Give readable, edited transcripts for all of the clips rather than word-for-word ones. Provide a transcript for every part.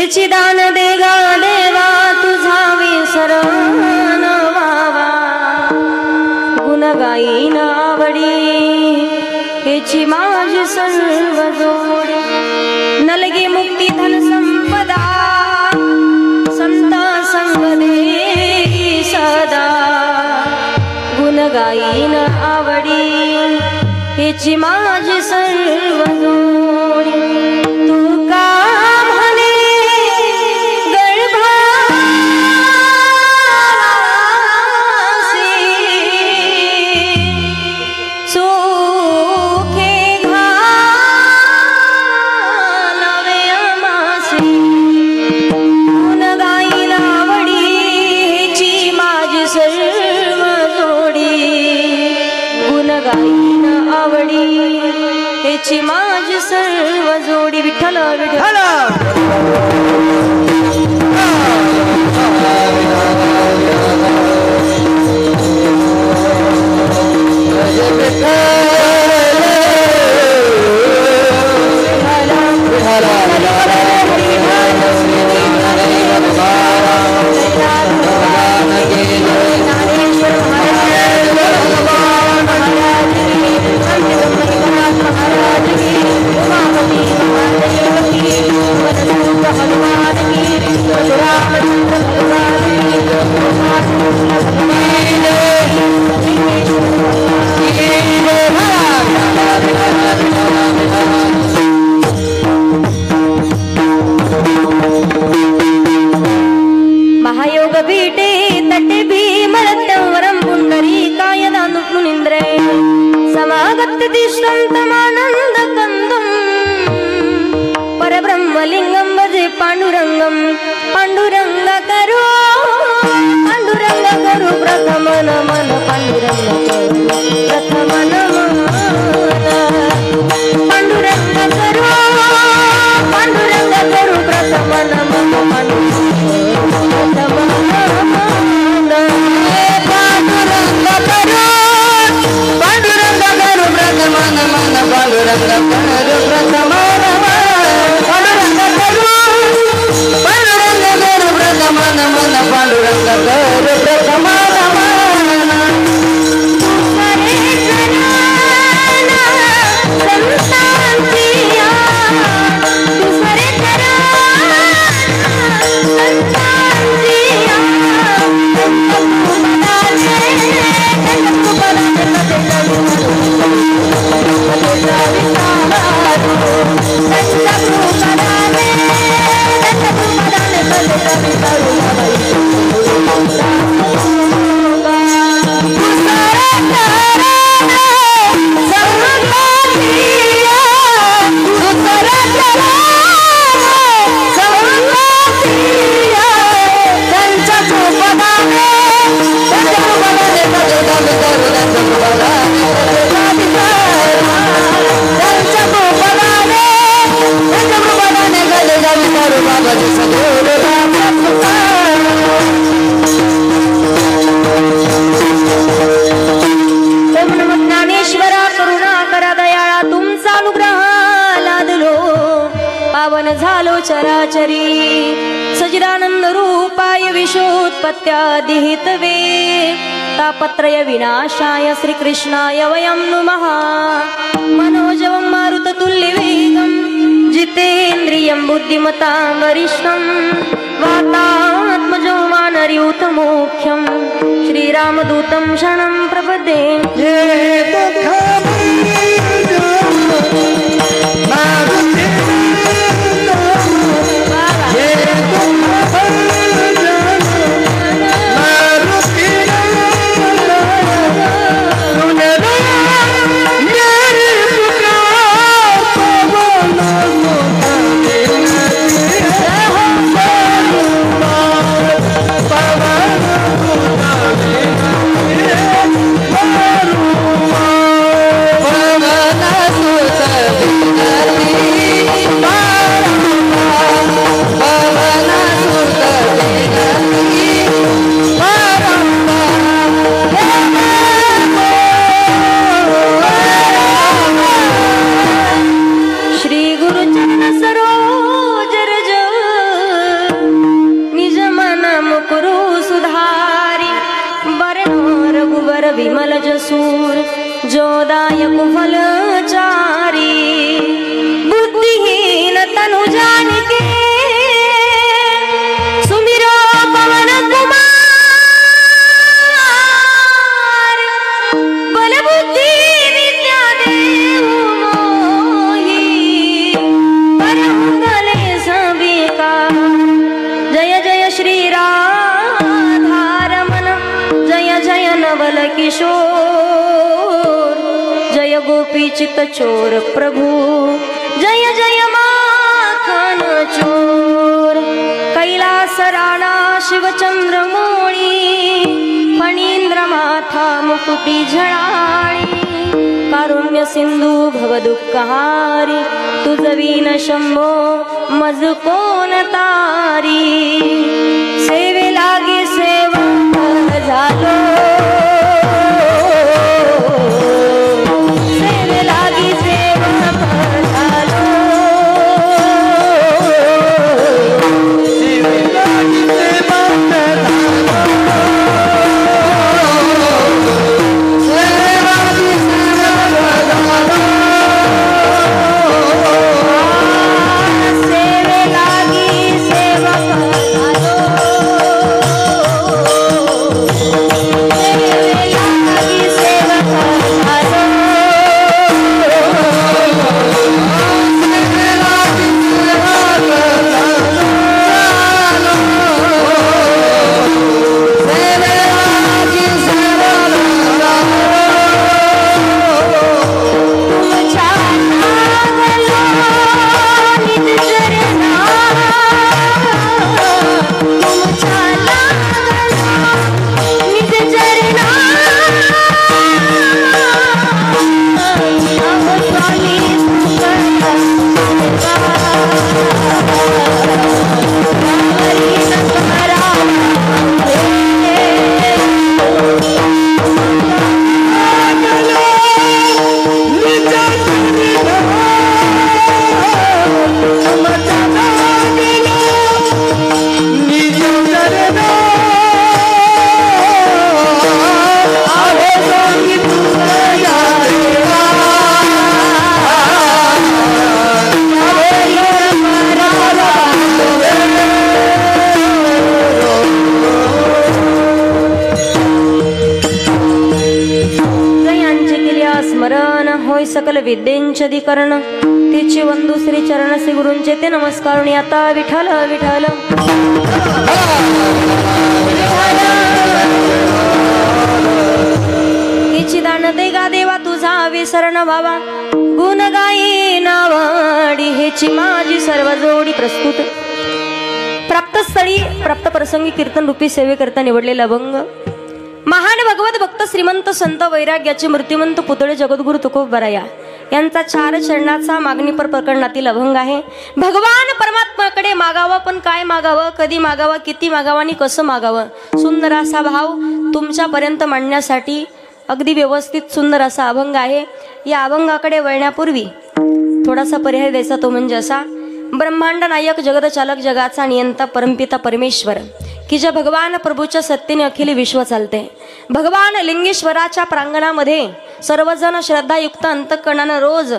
हेची दान देगा देवा तुझा विसरण व्हावा गुण गाईन आवडी हेची माझी सर्व जोडी नलगे मुक्ती धन संपदा संत संग दे सदा गुण गाईन आवडी हेची माझी सर्व जोडी तुका म्हणे हेची माझी सर्व जोडी विठ्ठल विठ्ठल महायोग बीटे तटे भीमरत्यवरं पुण्डरीकायदानुपुनिन्द्रे समागत दिष्टन्तमानन्द कन्दम् परब्रह्मलिङ्गं भजे पाण्डुरङ्गं पाण्डुरङ्ग करो प्रथम नमन पाण्डुरङ्ग प्रथम नमन पाण्डुरङ्ग करो प्रथम नमन चराचरी सजिदानंद रूपाय विशोत्पत्त्यादिहितवे तापत्रय विनाशाय श्रीकृष्णाय वयं नुमः मनोजवं मारुततुल्यवेगं जितेन्द्रियं बुद्धिमतां वरिष्ठं वातात्मजो वानरयूथमुख्यं श्रीरामदूतं शरणं प्रपद्ये नायक फलचारी बुद्धिहीन तनु जानिके सुमिरो पवन कुमार बल बुद्धि विद्या देव मोही परमंगले सबिका जय जय श्री राधारमण जय जय नवल किशोर जय गोपी चित चोर प्रभु जय जय माखन चोर कैलास राणा शिवचंद्र मोळी फणींद्र माथा मुकुटी झळाळी कारुण्य सिंधू भवदुःखहारी तुझवीन शंभो मज कोण तारी सेवे लागे सेवा झालो सेवे लागी सेवा झालो सेवे लागी सेवा सकल विद्येंचधिकरण तिची वंदू श्री चरण श्री गुरूंचे ते नमस्कारुणी आता विठ्ठल विठ्ठल तिची दान दे गा देवा तुझा विसरण व्हावा गुण गाई नावाडी हेची माझी सर्व जोडी प्रस्तुत प्राप्त स्थळी प्राप्त प्रसंगी कीर्तन रूपी सेवे करता निवडलेला अभंग महान भगवत भक्त श्रीमंत संत वैराग्याचे मूर्तिमंत पुतळे जगद्गुरु तुकोबराया यांचा 4 चरणाचा मागणीपर प्रकरणातील अभंग आहे। भगवान परमात्म्याकडे मागावं पण काय मागावं, कधी मागावं, किती मागावं आणि कसं मागावं, सुंदर असा भाव तुमच्यापर्यंत मांडण्यासाठी अगदी व्यवस्थित सुंदर असा अभंग आहे। या अभंगाकडे वळण्यापूर्वी थोडासा पर्याय द्यायचा तो म्हणजे असा, ब्रह्मांड नायक जगदचालक जगाचा नियंता परमपिता परमेश्वर की ज्या भगवान प्रभूच्या सत्तेने अखिल विश्व चालते। भगवान लिंगेश्वराच्या प्रांगणामध्ये सर्वजण श्रद्धायुक्त अंतःकरणानं रोज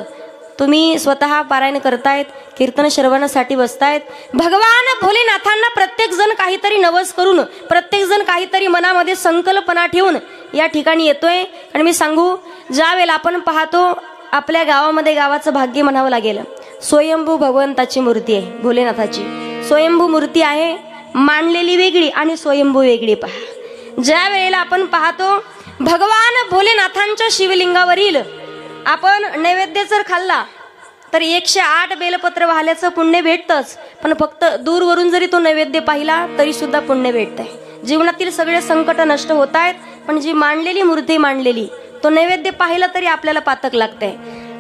तुम्ही स्वतः पारायण करतायत, कीर्तन श्रवणासाठी बसतायत। भगवान भोलेनाथांना प्रत्येक जण काहीतरी नवस करून, प्रत्येक जण काहीतरी मनामध्ये संकल्पना ठेवून या ठिकाणी येतोय। आणि मी सांगू, ज्या वेळेला आपण पाहतो आपल्या गावामध्ये गावाचं भाग्य म्हणावं लागेल, स्वयंभू भगवंताची मूर्ती आहे, भोलेनाथाची स्वयंभू मूर्ती आहे, मांडलेली वेगळी आणि स्वयंभू वेगळी। पहा, ज्या वेळेला आपण पाहतो भगवान भोलेनाथांच्या शिवलिंगावरील आपण नैवेद्य जर खाल्ला तर 108 बेलपत्र वाहल्याचं पुण्य भेटतंच, पण फक्त दूरवरून जरी तो नैवेद्य पाहिला तरी सुद्धा पुण्य भेटतंय। जीवनातील सगळे संकट नष्ट होत आहेत, पण जी मांडलेली मूर्ती मांडलेली तो नैवेद्य पाहिला तरी आपल्याला पातक लागतंय,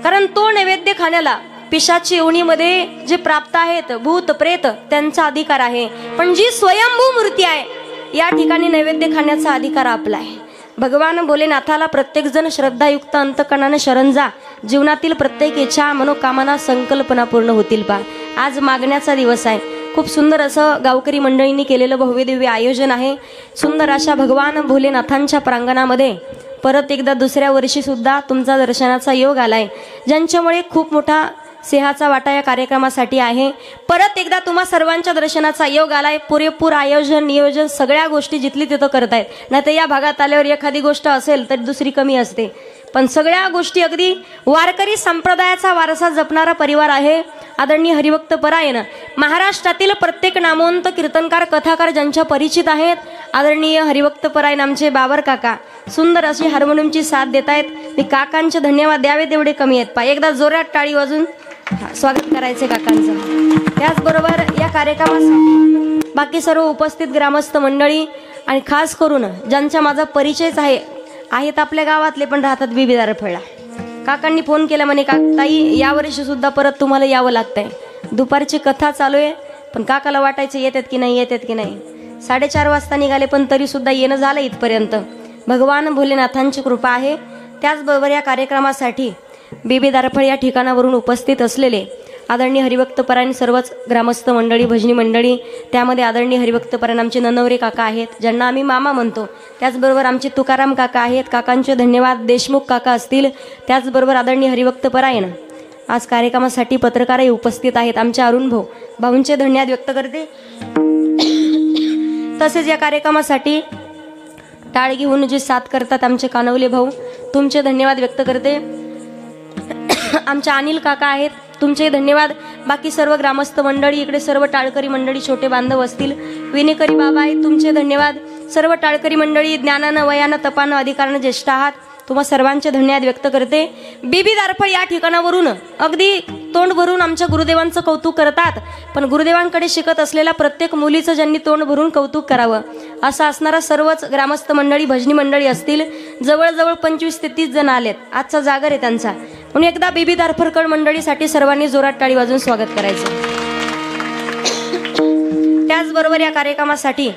कारण तो नैवेद्य खाण्याला पिशाची योनीमध्ये जे प्राप्त आहेत भूत प्रेत त्यांचा अधिकार आहे, पण जी स्वयंभू मूर्ती आहे या ठिकाणी नैवेद्य खाण्याचा अधिकार आपला आहे। भगवान भोलेनाथाला प्रत्येक जण श्रद्धायुक्त अंतःकरणाने शरण जा, जीवनातील प्रत्येक इच्छा मनोकामना संकल्पना पूर्ण होतील। पा आज मागण्याचा दिवस आहे, खूप सुंदर असं गावकरी मंडळींनी केलेलं भव्य दिव्य आयोजन आहे। सुंदर अशा भगवान भोलेनाथांच्या प्रांगणामध्ये परत एकदा दुसऱ्या वर्षी सुद्धा तुमचा दर्शनाचा योग आलाय, ज्यांच्यामुळे खूप मोठा सिंहाचा वाटा या कार्यक्रमासाठी आहे। परत एकदा तुम्हा सर्वांच्या दर्शनाचा योग आलाय। पुरेपूर आयोजन नियोजन सगळ्या गोष्टी जिथली तिथं करतायत, नाही तर या भागात आल्यावर एखादी गोष्ट असेल तर दुसरी कमी असते, पण सगळ्या गोष्टी अगदी वारकरी संप्रदायाचा वारसा जपणारा परिवार आहे। आदरणीय हरिभक्त परायण महाराष्ट्रातील प्रत्येक नामवंत कीर्तनकार कथाकार ज्यांच्या परिचित आहेत, आदरणीय हरिभक्त परायण आमचे बाबर काका सुंदर अशी हार्मोनियमची साथ देत आहेत। मी काकांचे धन्यवाद द्यावे तेवढे कमी आहेत पा, एकदा जोरात टाळी वाजून स्वागत करायचे काकांचं। त्याचबरोबर या कार्यक्रमासाठी बाकी सर्व उपस्थित ग्रामस्थ मंडळी आणि खास करून ज्यांचा माझा परिचयच आहेत आपल्या गावातले पण राहतात बीबी दारफळला, काकांनी फोन केला म्हणे ताई यावर्षी सुद्धा परत तुम्हाला यावं लागतंय। दुपारची कथा चालू आहे पण काकाला वाटायचं येतात की नाही 4:30 वाजता निघाले पण तरी सुद्धा येणं झालं इथपर्यंत। भगवान भोलेनाथांची कृपा आहे। त्याचबरोबर या कार्यक्रमासाठी बीबी दारफळ या ठिकाणावरून उपस्थित असलेले आदरणीय हरिभक्त परायण सर्वच ग्रामस्थ मंडळी भजनी मंडळी, त्यामध्ये आदरणीय हरिभक्त परायण आमचे ननवरे काका आहेत ज्यांना आम्ही मामा म्हणतो, त्याचबरोबर आमचे तुकाराम काका आहेत, काकांचे धन्यवाद। देशमुख काका असतील, त्याचबरोबर आदरणीय हरिभक्त परायण आज कार्यक्रमासाठी पत्रकारही उपस्थित आहेत आमचे अरुण भाऊंचे धन्यवाद व्यक्त करते। तसेच या कार्यक्रमासाठी टाळ घेऊन जे साथ करतात आमचे कानवले भाऊ तुमचे धन्यवाद व्यक्त करते। आमचे अनिल काका आहेत तुमचे धन्यवाद। बाकी सर्व ग्रामस्थ मंडळी इकडे सर्व टाळकरी मंडळी छोटे बांधव असतील, विनेकरी बाबा आहेत तुमचे धन्यवाद। सर्व टाळकरी मंडळी ज्ञानानं वयानं तपानं अधिकारानं ज्येष्ठ आहात, तुम्हा सर्वांचे धन्यवाद व्यक्त करते। बीबी दारफळ या ठिकाणावरून अगदी तोंड भरून आमच्या गुरुदेवांचं कौतुक करतात, पण गुरुदेवांकडे शिकत असलेल्या प्रत्येक मुलीचं ज्यांनी तोंड भरून कौतुक करावं असं असणारा सर्वच ग्रामस्थ मंडळी भजनी मंडळी असतील, जवळजवळ 25 ते 30 जण आलेत, आजचा जागर आहे त्यांचा, म्हणून एकदा बीबी दारफळकर मंडळीसाठी सर्वांनी जोरात टाळी वाजवून स्वागत करायचं। त्याचबरोबर या कार्यक्रमासाठी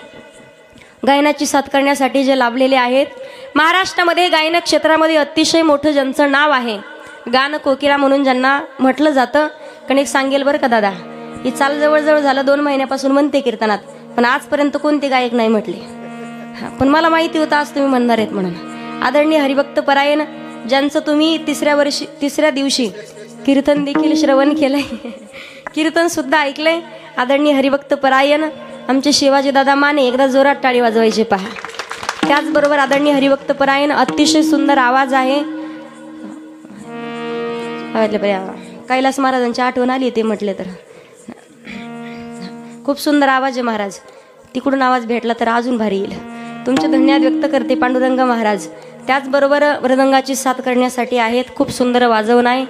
गायनाची साथ करण्यासाठी जे लाभलेले आहेत, महाराष्ट्रामध्ये गायन क्षेत्रामध्ये अतिशय मोठं ज्यांचं नाव आहे गान कोकिळा म्हणून ज्यांना म्हटलं जातं, कणिक सांगेल बरं का दादा, ही चाल जवळजवळ झालं 2 महिन्यापासून म्हणते कीर्तनात, पण आजपर्यंत कोणते गायक नाही म्हटले, पण मला माहिती होतं आज तुम्ही म्हणणार आहेत म्हणून। आदरणीय हरिभक्त परायण ज्यांचं तुम्ही तिसऱ्या दिवशी कीर्तन देखील श्रवण केलंय, कीर्तन सुद्धा ऐकलंय, आदरणीय हरिभक्त परायण आमचे शिवाजी दादा माने, एकदा जोरात टाळी वाजवायची पहा। त्याचबरोबर आदरणीय हरिभक्त परायण अतिशय सुंदर आवाज आहे, कैलास महाराजांची आठवण आली ते म्हटले तर, खूप सुंदर आवाज आहे महाराज, तिकडून आवाज भेटला तर अजून भारी येईल, तुमचे धन्यवाद व्यक्त करते पांडुरंग महाराज। त्याचबरोबर मृदंगाची साथ करण्यासाठी आहेत, खूप सुंदर वाजवण आहे,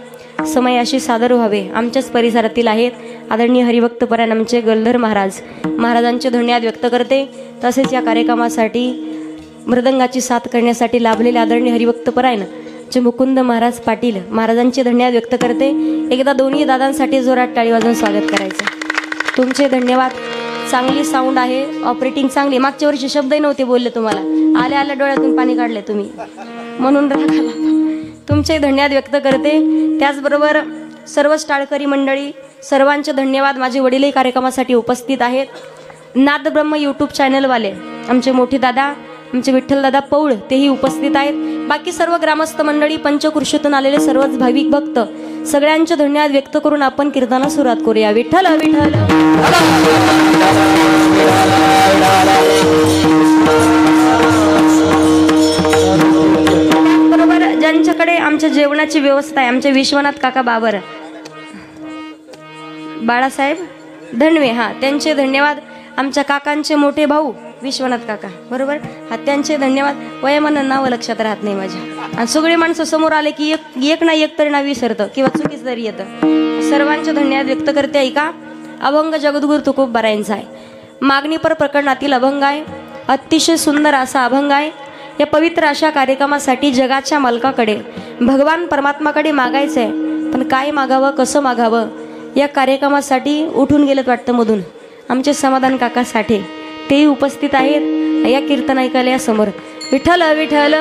समय अशी सादर व्हावे आमच्याच परिसरातील आहेत आदरणीय हरिभक्त परायण आमचे गलधर महाराजांचे धन्यवाद व्यक्त करते। तसेच या कार्यक्रमासाठी मृदंगाची साथ करण्यासाठी लाभलेले आदरणीय हरिभक्त परायण चे मुकुंद महाराज पाटील महाराजांचे धन्यवाद व्यक्त करते। एकदा दोन्ही दादांसाठी जोरात टाळी वाजवून स्वागत करायचं, तुमचे धन्यवाद। चांगली साऊंड आहे, ऑपरेटिंग चांगली, मागच्या वर्षी शब्दही नव्हते बोलले तुम्हाला, आल्या डोळ्यातून पाणी काढले तुम्ही म्हणून राग आला, तुमचे धन्यवाद व्यक्त करते। त्याचबरोबर सर्वच टाळकरी मंडळी सर्वांचे धन्यवाद। माझे वडीलही कार्यक्रमासाठी उपस्थित आहेत, नादब्रह्म यूट्यूब चॅनलवाले आमचे मोठे दादा आमचे विठ्ठल दादा पौळ तेही उपस्थित आहेत। बाकी सर्व ग्रामस्थ मंडळी पंचकृषीतून आलेले सर्वच भाविक भक्त सगळ्यांचे धन्यवाद व्यक्त करून आपण कीर्तनाला सुरुवात करूया। विठ्ठल विठ्ठल बरोबर ज्यांच्याकडे आमच्या जेवणाची व्यवस्था आहे आमचे विश्वनाथ काका बाबर बाळासाहेब धनवे, त्यांचे धन्यवाद। आमच्या काकांचे मोठे भाऊ विश्वनाथ काका बरोबर, त्यांचे धन्यवाद। वयामानानं नाव लक्षात राहत नाही माझ्या, आणि सगळे माणसं समोर आले की एक ना एक तरी नाव विसरतं किंवा चुकीच तरी येतं, सर्वांचे धन्यवाद व्यक्त करते। ऐका, अभंग जगद्गुरु तुकोब बरायांचा आहे, मागणीपर प्रकरणातील अभंग आहे, अतिशय सुंदर असा अभंग आहे। या पवित्र अशा कार्यक्रमासाठी जगाच्या मालकाकडे भगवान परमात्माकडे मागायचं आहे, पण काय मागावं कसं मागावं या कार्यक्रमासाठी उठून गेलेत वाटतं मधून आमचे समाधान काका साठे, तेही उपस्थित आहेत या कीर्तन ऐकायला समोर। विठ्ठल विठ्ठल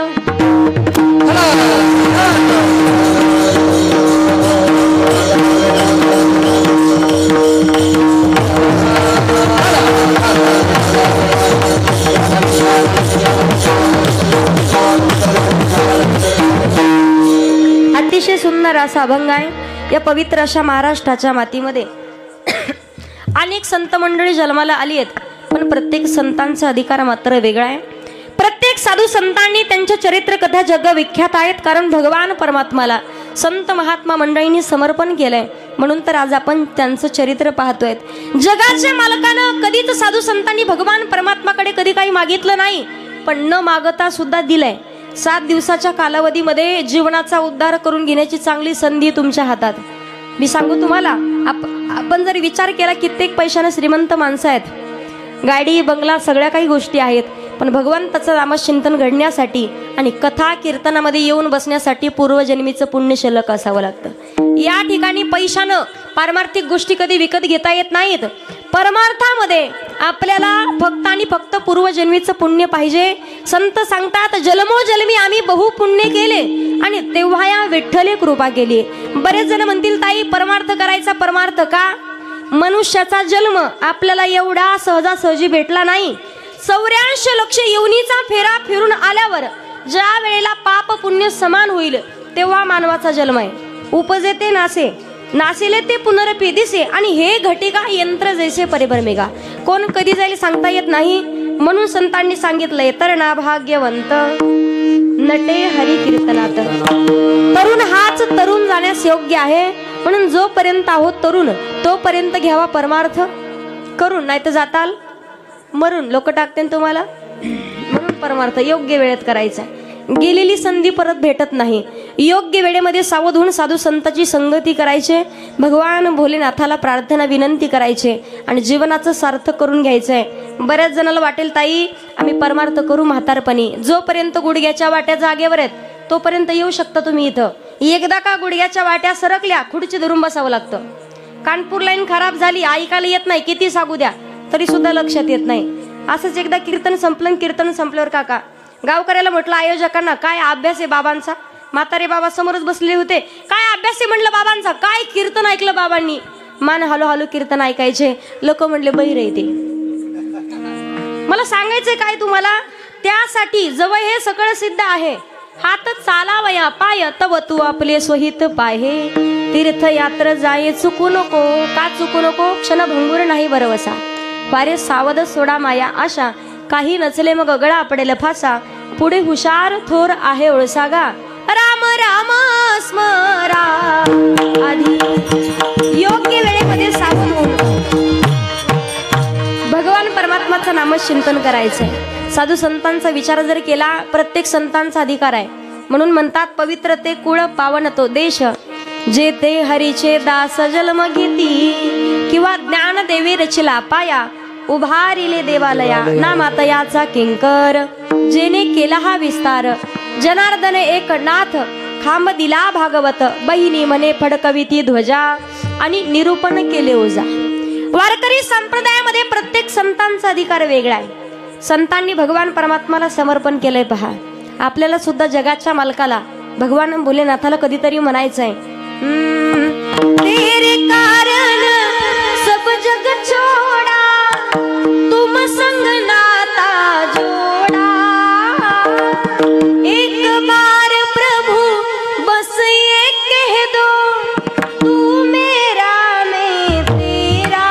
सुंदर असा अभंग आहे. या पवित्र अशा महाराष्ट्राच्या मातीमध्ये अनेक संत मंडळी जन्माला आली आहेत, पण प्रत्येक संतांचा अधिकार मात्र वेगळा आहे. प्रत्येक साधू संतांनी त्यांच्या चरित्र कथा जगविख्यात आहेत, कारण भगवान परमात्माला संत महात्मा मंडळींनी समर्पण केलंय. म्हणून तर आज आपण त्यांचं चरित्र पाहतोय. जगाच्या मालकानं कधीच साधू संतांनी भगवान परमात्माकडे कधी काही मागितलं नाही, पण न मागता सुद्धा दिलंय. 7 दिवसाच्या कालावधीमध्ये जीवनाचा उद्धार करून घेण्याची चांगली संधी तुमच्या हातात. मी सांगू तुम्हाला, आपण जर विचार केला, कित्येक पैशाने श्रीमंत माणसं आहेत, गाडी बंगला सगळ्या काही गोष्टी आहेत, पण भगवंताचं नामचिंतन घडण्यासाठी आणि कथा कीर्तनामध्ये येऊन बसण्यासाठी पूर्वजन्मीचं पुण्य शिल्लक असावं लागतं. या ठिकाणी पैशानं पारमार्थिक गोष्टी कधी विकत घेता येत नाहीत. परमार्थामध्ये आपल्याला फक्त आणि फक्त पूर्वजन्मीचं पुण्य पाहिजे. संत सांगतात, जन्मोजन्मी आम्ही बहु पुण्य केले आणि तेव्हा या विठ्ठले कृपा केली. बरेच जण म्हणतील, ताई परमार्थ करायचा, परमार्थ का? मनुष्याचा जन्म आपल्याला एवढा सहजासहजी भेटला नाही. 84 लक्ष योनीचा फेरा फिरून आल्यावर ज्या वेळेला पाप पुण्य समान होईल तेव्हा मानवाचा जन्म आहे. उपजे ते नासे, नासिले ते पुनरपी दिसे, आणि हे घटिका यंत्र जैसे परिभ्रमेगा. कोण कधी जाईल सांगता येत नाही. म्हणून संतांनी सांगितलंय, तरणा भाग्यवंत नटे हरी कीर्तनात. तरुण हाच तरुण जाण्यास योग्य आहे. म्हणून जोपर्यंत आहोत तरुण तोपर्यंत घ्यावा परमार्थ करून, नाही तर जाताल मरून, लोक टाकते तुम्हाला. म्हणून परमार्थ योग्य वेळेत करायचा. गेलेली संधी परत भेटत नाही. योग्य वेळेमध्ये सावध होऊन साधू संतांची संगती करायचे, भगवान भोलेनाथाला प्रार्थना विनंती करायचे आणि जीवनाचं सार्थक करून घ्यायचंय. बऱ्याच जणाला वाटेल, ताई आम्ही परमार्थ करू म्हातारपणी. जोपर्यंत गुडघ्याच्या वाट्या जागेवर आहेत तोपर्यंत येऊ शकता तुम्ही इथं. एकदा का गुडघ्याच्या वाट्या सरकल्या, खुर्ची धरून बसावं लागतं. कानपूर लाईन खराब झाली, ऐकायला येत नाही, किती सांगू द्या तरी सुद्धा लक्षात येत नाही. असंच एकदा कीर्तन संपलं. कीर्तन संपल्यावर काका गावकऱ्याला म्हटलं, आयोजकांना काय अभ्यास आहे बाबांचा? म्हातारे बाबा समोरच बसले होते. काय अभ्यास आहे म्हणलं बाबांचा? काय कीर्तन ऐकलं बाबांनी? मान हलो हलो कीर्तन ऐकायचे. लोक म्हणले, बहिर आहे ते. मला सांगायचंय काय तुम्हाला, त्यासाठी जवळ हे सगळं सिद्ध आहे. हात चालावया पाय तव तू आपले स्वहित पाहे. तीर्थयात्र जाये चुकू नको, का चुकू नको? क्षण भंगूर नाही बरवसा. वारे सावध सोडा माया आशा, काही नचले मग गळा पडेल फासा. पुढे हुशार थोर आहे ओळसागा. राम राम स्मरा आधी. योग्य वेळेमध्ये सावध होऊन भगवान परमात्माचं नामचिंतन करायचंय. साधू संतांचा विचार जर केला, प्रत्येक संतांचा अधिकार आहे. म्हणून म्हणतात, पवित्र ते कुळ पावन तो देश, जे ते हरीचे दास जन्म घेती. किंवा ज्ञान देवी रचिला पाया, उभारिले देवालया. नामातयाचा किंकर, जेने केला हा विस्तार. जनार्दन एक नाथ, खांब दिला भागवत. बहिणी म्हणे फडकविती ध्वजा, आणि निरूपण केले ओझा. वारकरी संप्रदायामध्ये प्रत्येक संतांचा अधिकार वेगळा आहे. संतांनी भगवान परमात्माला समर्पण केलंय. पहा, आपल्याला सुद्धा जगाच्या मालकाला भगवान भोलेनाथाला कधीतरी म्हणायचंय, तेरे कारण सब जग छोड़ा, तुम संग नाता जोड़ा. एक बार प्रभु बस ये कह दो, तू मेरा मैं तेरा.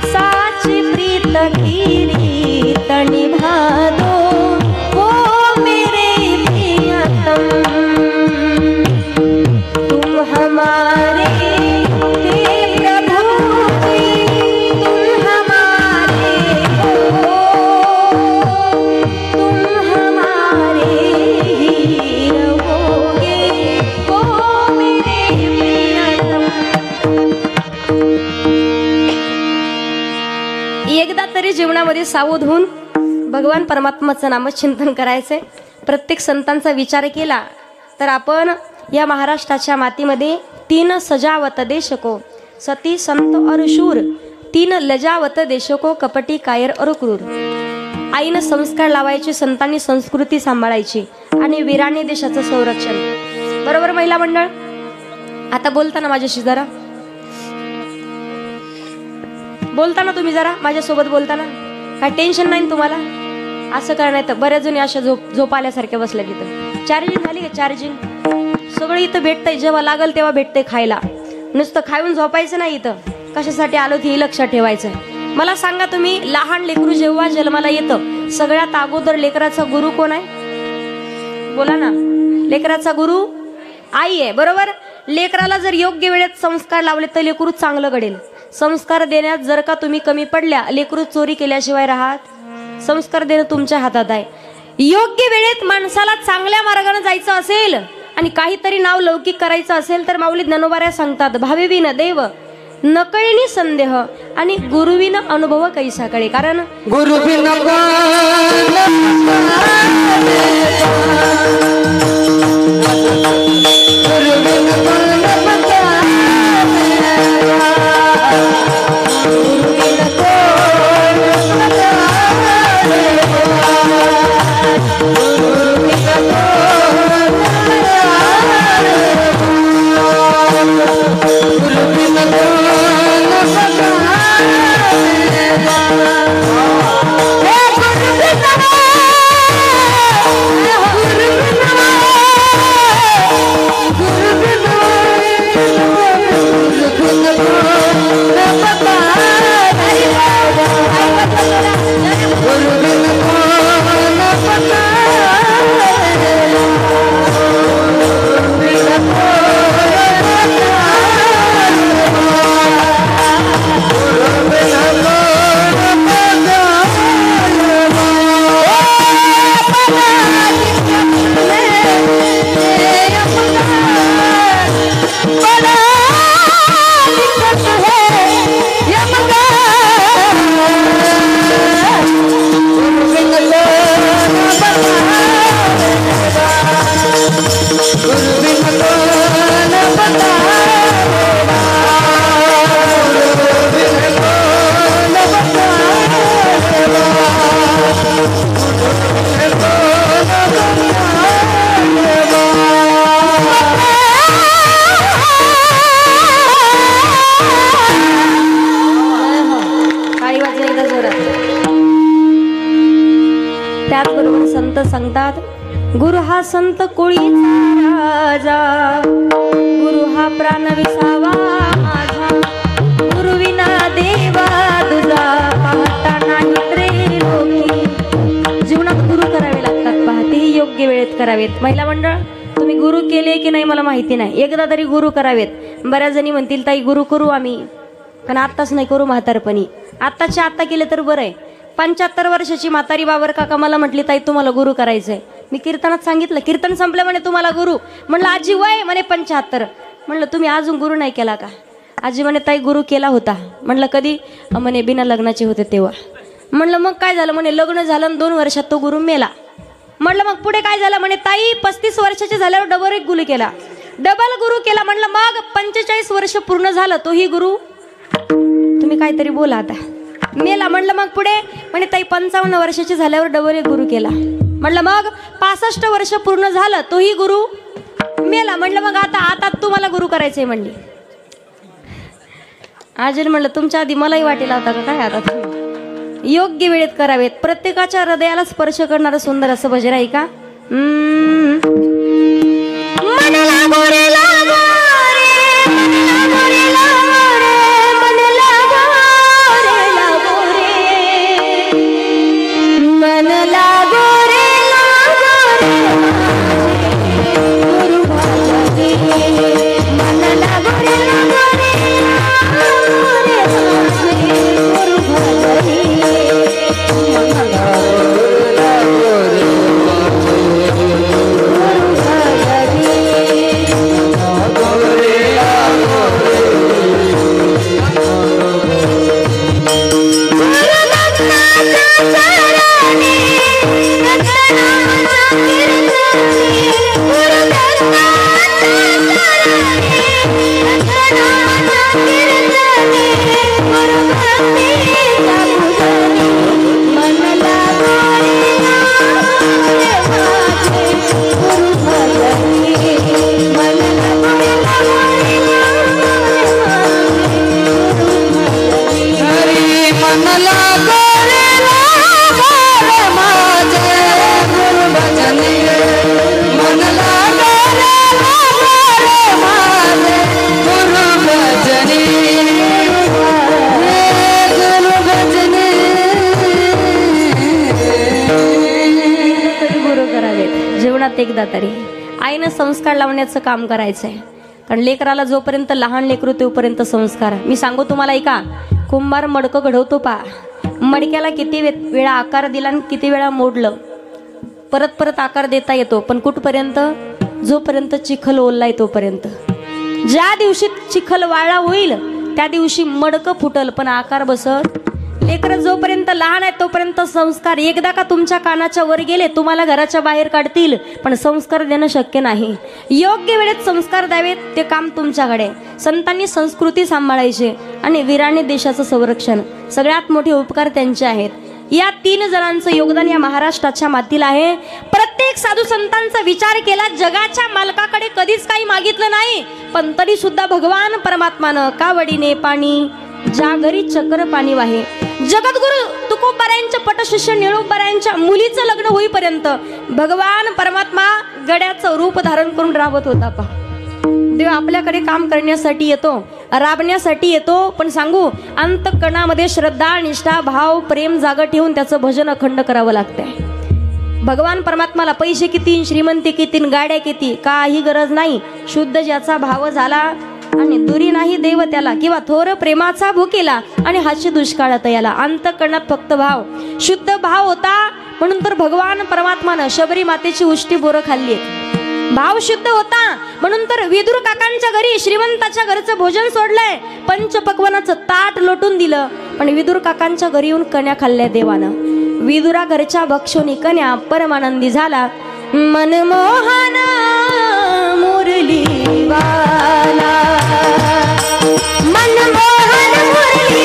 साच प्रीत की रीत निभा दो, वो मेरे प्रियतम. तुम हमारे जीवनामध्ये सावध होऊन भगवान परमात्माचं नामचिंतन करायचंय. प्रत्येक संतांचा विचार केला तर आपण या महाराष्ट्राच्या मातीमध्ये 3 सजावत देशको, सती संत और शूर. 3 लजावत देशको, कपटी कायर और क्रूर. आईनं संस्कार लावायचे, संतांनी संस्कृती सांभाळायची आणि वीराने देशाचं संरक्षण. बरोबर महिला मंडळ? आता बोलताना माझ्याशी जरा बोलताना तुम्ही जरा माझ्यासोबत बोलताना काय टेन्शन नाही तुम्हाला? असं करण्यात बऱ्याच जणी अशा झोप आल्यासारख्या बसल्या तिथं. चार्जिंग झाली का? चार्जिंग सगळं इथं भेटतंय, जेव्हा लागल तेव्हा भेटतंय खायला. नुसतं खाऊन झोपायचं नाही, इथं कशासाठी आलो हे लक्षात ठेवायचं. मला सांगा तुम्ही, लहान लेकरू जेव्हा जन्माला येतं सगळ्यात अगोदर लेकराचा गुरु कोण आहे? बोला ना. लेकराचा गुरु आई आहे, बरोबर. लेकराला जर योग्य वेळेत संस्कार लावले तर लेकरू चांगलं घडेल. संस्कार देण्यात जर का तुम्ही कमी पडल्या, लेकरू चोरी केल्याशिवाय राहत. संस्कार देणं तुमच्या हातात आहे. योग्य वेळेत माणसाला चांगल्या मार्गाने जायचं असेल आणि काहीतरी नाव लौकिक करायचं असेल तर माऊली ज्ञानोबाऱ्या सांगतात, भावेविन देव नकळीनी संदेह आणि गुरुविन अनुभव कैसा कळे. कारण गुरुविन त्याचबरोबर संत सांगतात, गुरु हा संत कोळीचा राजा, गुरु हा प्राण विसावा माझा, गुरु विना देवा तुझा पाहता नाही रे लोकी. जीवनात गुरु करावे लागतात, पाहतेही योग्य वेळेत करावेत. महिला मंडळ, तुम्ही गुरु केले की नाही मला माहिती नाही, एकदा तरी गुरु करावेत. बऱ्याच जणी म्हणतील ताई गुरु करू आम्ही, पण आत्ताच नाही करू, म्हातारपणी. आत्ताच्या आत्ता केले तर बरं आहे. 75 वर्षाची म्हातारी बाबर काका मला म्हटली, ताई तुम्हाला गुरु करायचंय. मी कीर्तनात सांगितलं, कीर्तन संपलं म्हणे तुम्हाला गुरु. म्हणलं आजी वय म्हणे 75. म्हणलं तुम्ही अजून गुरु नाही केला का? आजी म्हणे ताई गुरु केला होता. म्हणलं कधी? म्हणे बिना लग्नाचे होते तेव्हा. म्हणलं मग काय झालं? म्हणे लग्न झालं आणि 2 वर्षात तो गुरु मेला. म्हणलं मग पुढे काय झालं? म्हणे ताई 35 वर्षाचे झाल्यावर डबल एक गुरु केला, डबल गुरु केला. म्हणलं मग 45 वर्ष पूर्ण झालं तोही गुरु. तुम्ही काहीतरी बोला आता. मेला. म्हणलं मग पुढे? म्हणे ताई 55 वर्षाचे झाल्यावर डबल एक गुरु केला. म्हणलं मग 65 वर्ष पूर्ण झालं तोही गुरु मेला. म्हणलं मग आता तुम्हाला गुरु करायचंय म्हणली. आजील म्हणलं तुमच्या आधी मलाही वाटेला होता का काय? आता योग्य वेळेत करावेत. प्रत्येकाच्या हृदयाला स्पर्श करणारं सुंदर असं भजन आहे का? एकदा तरी. आईनं संस्कार लावण्याचं काम करायचंय. कारण लेकराला जोपर्यंत लहान लेकरू तोपर्यंत संस्कार. मी सांगू तुम्हाला ऐका, कुंभार मडकं घडवतो पा, मडक्याला किती वेळा आकार दिला आणि किती वेळा मोडलं, परत परत आकार देता येतो, पण कुठपर्यंत? जोपर्यंत चिखल ओललाय तोपर्यंत. ज्या दिवशी चिखल वाळा होईल त्या दिवशी मडकं फुटल, पण आकार बसत. लेकरं जोपर्यंत लहान आहे तोपर्यंत संस्कार. एकदा का तुमच्या कानाच्या वर गेले तुम्हाला घराच्या बाहेर काढतील, पण संस्कार देणं शक्य नाही. योग्य वेळेत संस्कार द्यावेत ते काम तुमच्याकडे. संतांनी संस्कृती सांभाळायची आणि वीराने देशाचं संरक्षण. सगळ्यात मोठे उपकार त्यांचे आहेत. या 3 जणांचं योगदान या महाराष्ट्राच्या मातीला आहे. प्रत्येक साधू संतांचा विचार केला, जगाच्या मालकाकडे कधीच काही मागितलं नाही, पण तरी सुद्धा भगवान परमात्मानं कावडीने पाणी, ज्या घरी चक्र पाणी वाहे. जगद्गुरु तुकोबारायांच्या पटशिष्य निळोबारायांच्या मुलीचं लग्न होईपर्यंत भगवान परमात्मा गड्याचं रूप धारण करून राबत होता. पा देव आपल्याकडे काम करण्यासाठी येतो, राबण्यासाठी येतो, पण सांगू अंतःकरणामध्ये श्रद्धा, निष्ठा, भाव, प्रेम जागा ठेवून त्याचं भजन अखंड करावं लागतंय. भगवान परमात्माला पैसे किती, श्रीमंती किती, गाड्या किती, काही गरज नाही. शुद्ध ज्याचा भाव झाला आणि दुरी नाही देव त्याला, किंवा थोर प्रेमाचा भुकेला आणि हाची दुष्काळात याला. अंतःकरणात फक्त भाव, शुद्ध भाव होता म्हणून तर भगवान परमात्मानं शबरी मातेची उष्टी बोरं खाल्ली. भाव शुद्ध होता म्हणून तर विदुर काकांच्या घरी श्रीमंताच्या घरचं भोजन सोडलंय, पंचपक्वानाचं ताट लोटून दिलं, पण विदुर काकांच्या घरी येऊन कन्या खाल्ल्या देवानं. विदुरा घरच्या भक्षोनी कन्या परमानंदी झाला. मनमोहन मुरली वाला, मनमोहन मुरली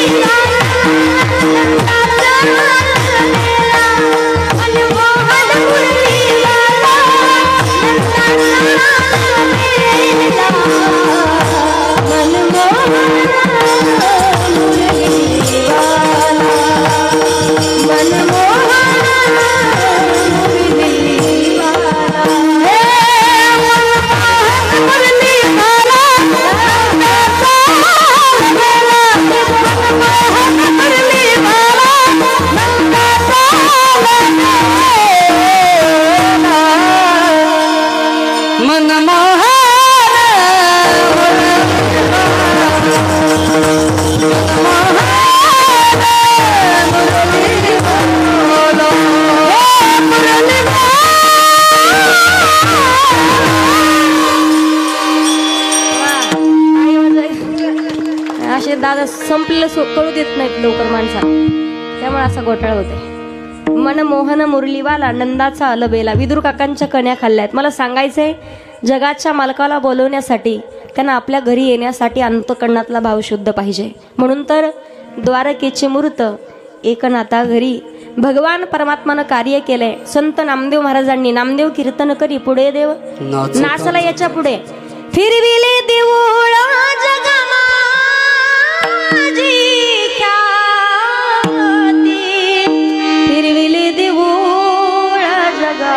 दादा संपलेलं कळू देत नाहीत लवकर माणसाला, त्यामुळे असा घोटाळा होते. मनमोहन मुरलीवाला नंदाचा अलबेला, विदुर काकांच्या कन्या खाल्ल्यात. मला सांगायचंय, जगाच्या मालकाला बोलवण्यासाठी, त्यांना आपल्या घरी येण्यासाठी अंतःकरणातला भाव शुद्ध पाहिजे. म्हणून तर द्वारकेचे मूर्त एकनाथा घरी भगवान परमात्मानं कार्य केलंय. संत नामदेव महाराजांनी, नामदेव कीर्तन करी पुढे देव नाचला याच्या पुढे, फिरविले देऊळा जगमा फिरविले देऊळ जगा,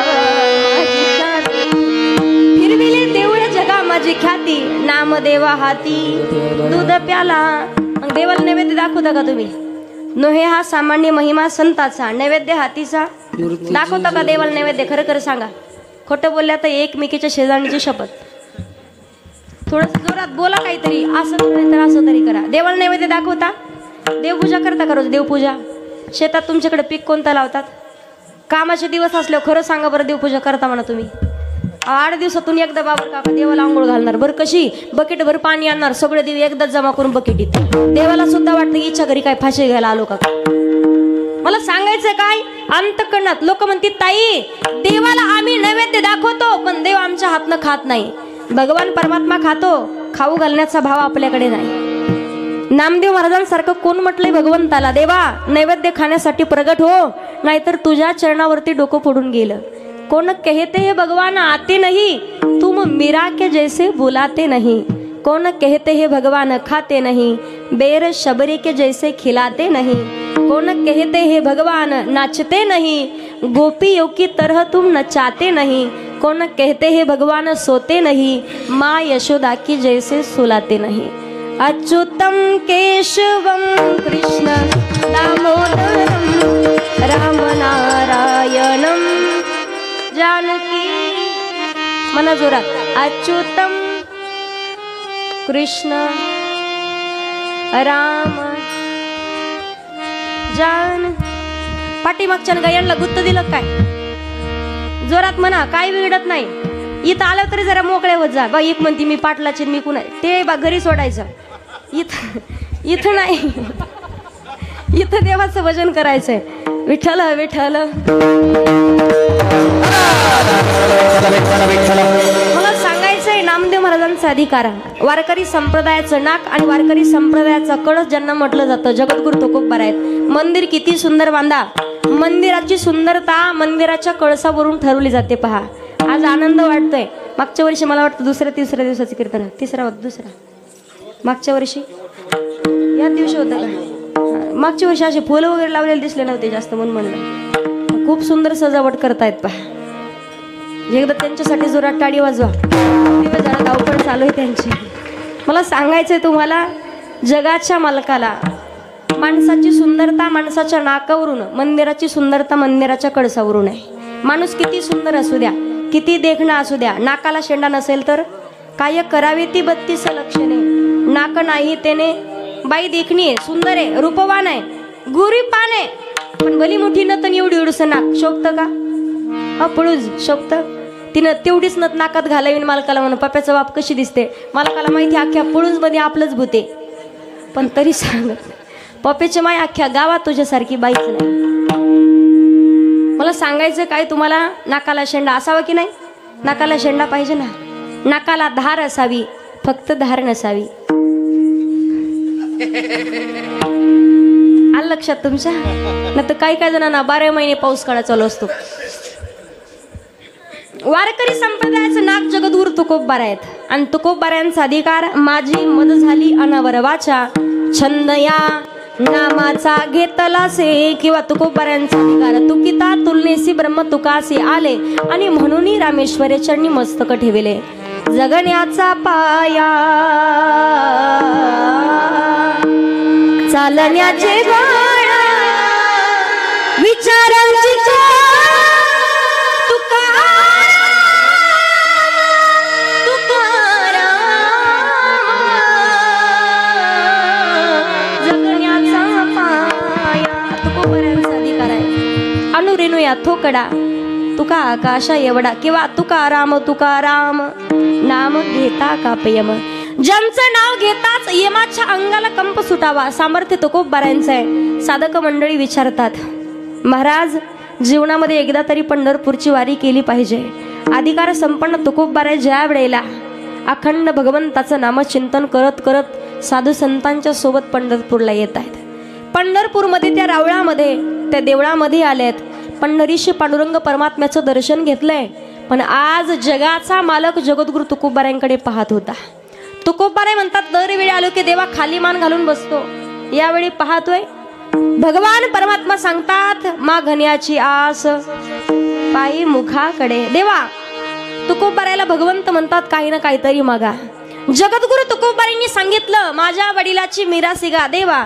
फिरविले देऊळ जगा माझी ख्याती, नामदेवा हाती दूध प्याला. मग देवाला नैवेद्य दाखवता का तुम्ही? नोहे हा सामान्य महिमा संताचा, नैवेद्य हातीचा दाखवता का देवाला नैवेद्य? खरं खरं सांगा, खोटं बोलल्या तर एकमेकीच्या शेजारणीची शपथ. थोडस जोरात बोला काहीतरी, असं तर असं तरी करा. देवाला नैवेद्य दाखवता? देवपूजा करता का रोज? देवपूजा शेतात तुमच्याकडे पीक कोणता लावतात? कामाचे दिवस असल्यावर खरं सांगा बरं, देवपूजा करता म्हणा तुम्ही? 8 दिवसातून एकदा बाबा काका देवाला आंघोळ घालणार. बरं कशी? बकेट भर पाणी आणणार, सगळे देव एकदाच जमा करून बकेटीत. देवाला सुद्धा वाटतं हिच्या घरी काय फाशी घ्यायला आलो का? मला सांगायचं काय, अंतःकरणात लोक म्हणतात ताई देवाला आम्ही नैवेद्य दाखवतो पण देव आमच्या हातनं खात नाही. भगवान परमात्मा खातो, खाऊ घालण्याचा भाव आपल्याकडे नाही. नामदेव महाराजांसारखं कोण म्हटलंय भगवंताला, देवा नैवेद्य खाण्यासाठी प्रगट हो, नाहीतर तुझ्या चरणावरती डोकं फोडून गेलं. कौन कहते हैं भगवान आते नहीं, तुम मीरा के जैसे बुलाते नहीं. कौन कहते हैं भगवान खाते नहीं, बेर शबरी के जैसे खिलाते नहीं. कौन कहते हैं भगवान नाचते नहीं, गोपियों की तरह तुम नचाते नहीं. कौन कहते हैं भगवान सोते नहीं, माँ यशोदा की जैसे सुलाते नहीं. अच्युतम केशवम कृष्ण दामोदरम राम नारायणम जानकी मना जोरात अच्युतम कृष्ण राम जान. पाठीमागच्या गायांना गुत्त दिलं काय? जोरात म्हणा, काय बिघडत नाही. इथं आलं तरी जरा मोकळे होत जा. बा एक म्हणती मी पाटलाचे मी कुणा ते बा घरी सोडायचं. इथं नाही, इथं देवाचं भजन करायचंय. विठ्ठल विठ्ठल. मला सांगायचंय नामदेव महाराजांचा अधिकार. वारकरी संप्रदायाचं नाक आणि वारकरी संप्रदायाचा कळस ज्यांना म्हटलं जातं जगद्गुरु तुकोबा आहेत. मंदिर किती सुंदर बांधा. मंदिराची सुंदरता मंदिराच्या कळसावरून ठरवली जाते. पहा आज आनंद वाटतोय. मागच्या वर्षी मला वाटतं तिसऱ्या दिवसाचं कीर्तन, दुसरा मागच्या वर्षी या दिवशी होतं का? मागच्या वर्षी असे फुलं वगैरे लावलेले दिसले नव्हते जास्त म्हणून म्हणलं. खूप सुंदर सजावट करतायत. पहा एकदा त्यांच्यासाठी जोरात टाळी वाजवा. जरा धावपळ चालू आहे त्यांची. मला सांगायचंय तुम्हाला, जगाच्या मालकाला माणसाची सुंदरता माणसाच्या नाकावरून, मंदिराची सुंदरता मंदिराच्या कळसावरून आहे. माणूस किती सुंदर असू द्या, किती देखणा असू द्या, नाकाला शेंडा नसेल तर काय करावे ती 32 लक्षणे. नाक नाही त्याने बाई देखणी आहे, सुंदर आहे, रूपवान आहे, गुरी पान आहे, पण भली मोठी नत एवढी एवढंसं नाक शोभत का? पळूज शोभत. तिनं तेवढीच नत नाकात घालावी. मालकाला म्हणून पप्याचा बाप कशी दिसते, मालकाला माहिती अख्ख्या पळूज मध्ये आपलंच भूते, पण तरी सांगत पप्याची माय अख्ख्या गावात तुझ्यासारखी बाईच नाही. मला सांगायचं काय तुम्हाला, नाकाला शेंडा असावा की नाही? नाकाला शेंडा पाहिजे ना. नाकाला धार असावी, फक्त धार नसावी. आलं लक्षात तुमच्या? नाही तर काही जणांना 12 महिने पाऊस काळा चालू असतो. वारकरी संप्रदायाचं नाक जगद्गुरु तुकोबा आहेत. आणि तुकोबाऱ्यांचा अधिकार माझी मद झाली अनावर वाचा छंद या नामाचा घेतला से. किंवा तुकोबाऱ्यांचा अधिकार तुकिता तुलनेसी ब्रह्म तुकासे आले. आणि म्हणून रामेश्वरे चरणी मस्तक ठेवले. जगण्याचा पाया चालण्याचे बाळा विचारांची अनुरेणुया थोकडा तुका आकाशा एवढा. किंवा तुकाराम तुकाराम नाम घेता कापयम. ज्यांचं नाव घेताच यमाच्या अंगाला कंप सुटावा सामर्थ्य तुकोबारांचं आहे. साधक मंडळी विचारतात, महाराज जीवनामध्ये एकदा तरी पंढरपूरची वारी केली पाहिजे. अधिकार संपन्न तुकोबाराय ज्या वेळेला अखंड भगवंताचं नामचिंतन करत करत साधू संतांच्या सोबत पंढरपूरला येत आहेत. पंढरपूरमध्ये त्या रावळामध्ये त्या देवळामध्ये आलेत. पंढरीशी पांडुरंग परमात्म्याचं दर्शन घेतलंय. पण आज जगाचा मालक जगद्गुरु तुकोबारायांकडे पाहत होता. तुकोबाराय म्हणतात, दरवेळी आलो की देवा खाली मान घालून बसतो, यावेळी पाहतोय. भगवान परमात्मा सांगतात, मा घण्याची आस पायी मुखाकडे. देवा तुकोबारायला भगवंत म्हणतात, काही ना काहीतरी मागा. जगद्गुरु तुकोबारायांनी सांगितलं, माझ्या वडिलाची मिरासिगा देवा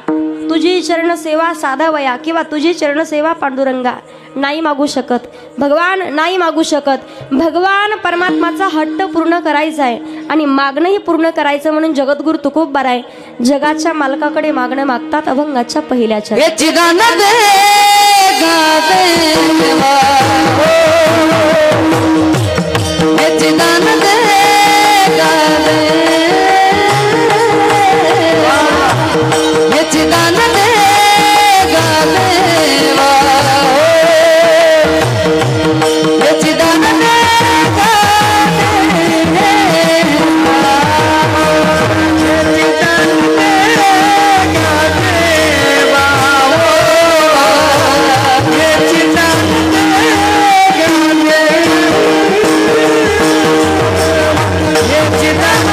तुझी चरण सेवा साधावया. किंवा तुझी चरण सेवा पांडुरंगा नाही मागू शकत. भगवान नाही मागू शकत. भगवान परमात्माचा हट्ट पूर्ण करायचा आहे आणि मागणंही पूर्ण करायचं. म्हणून जगद्गुरु तुकोबाराय जगाच्या मालकाकडे मागणं मागतात. अभंगाच्या पहिल्या Get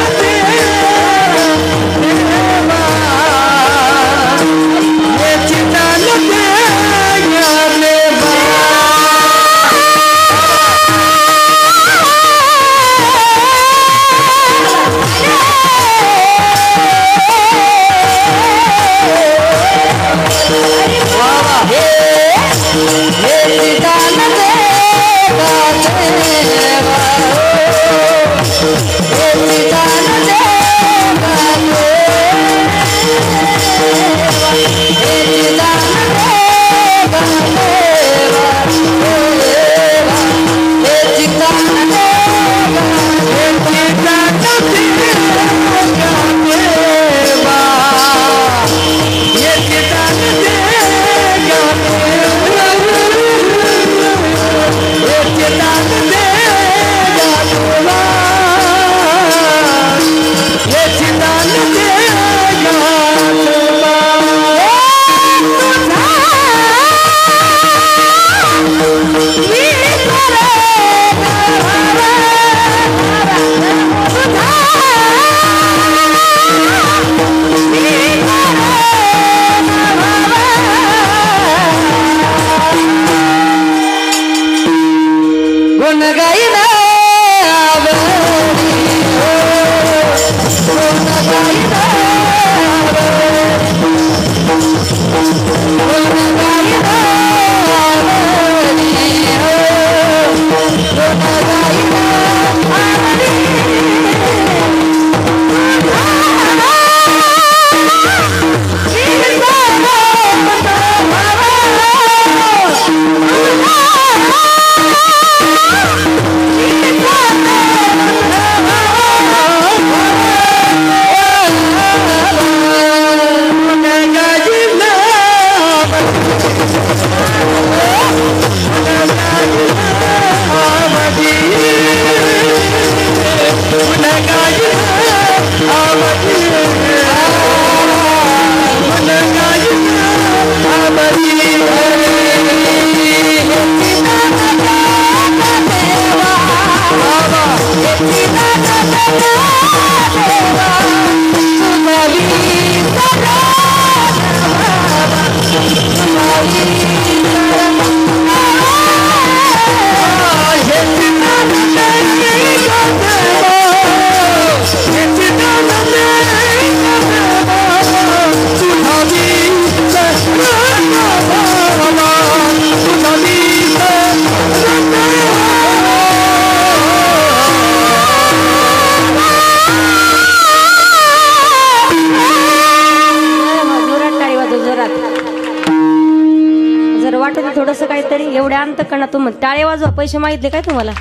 एवढ्या अंतकणा तुम टाळे वाजवा. पैसे मागितले काय तुम्हाला?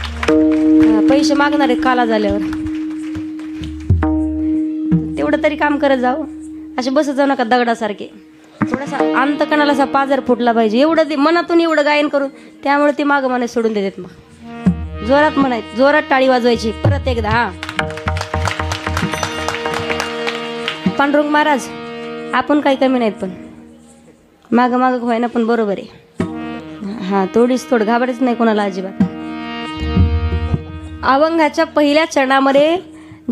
पैसे मागणार आहे काला झाल्यावर. तेवढं तरी काम करत जाऊ, असे बसत जाऊ नका दगडासारखे. थोडासा अंतकणाला असा पाजर फुटला पाहिजे. एवढं मनातून एवढं गायन करून त्यामुळे ते मागं म्हणे सोडून देतात. मग जोरात म्हणायचं, जोरात टाळी वाजवायची परत एकदा. हा पांडुरंग महाराज आपण काही कमी नाहीत, पण मागं मागं व्हायना पण बरोबर आहे. हा थोडं घाबरायच नाही कोणाला अजिबात. अभंगाच्या पहिल्या चरणामध्ये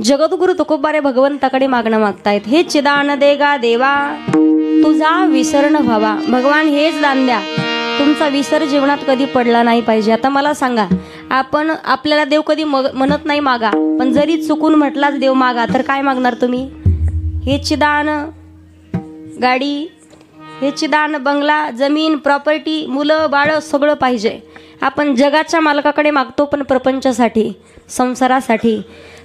जगद्गुरु तुकोबारे भगवंताकडे मागणं मागतायत. हे चिदान दे गा देवा तुझा विसर न व्हावा. भगवान हेच दान द्या, तुमचा विसर जीवनात कधी पडला नाही पाहिजे. आता मला सांगा, आपल्याला देव कधी म्हणत नाही मागा, पण जरी चुकून म्हटलाच देव मागा, तर काय मागणार तुम्ही? हे चिदान गाडी, हे चिदान बंगला, जमीन, प्रॉपर्टी, मुलं बाळ सगळं पाहिजे. आपण जगाच्या मालकाकडे मागतो, पण प्रपंचासाठी, संसारासाठी.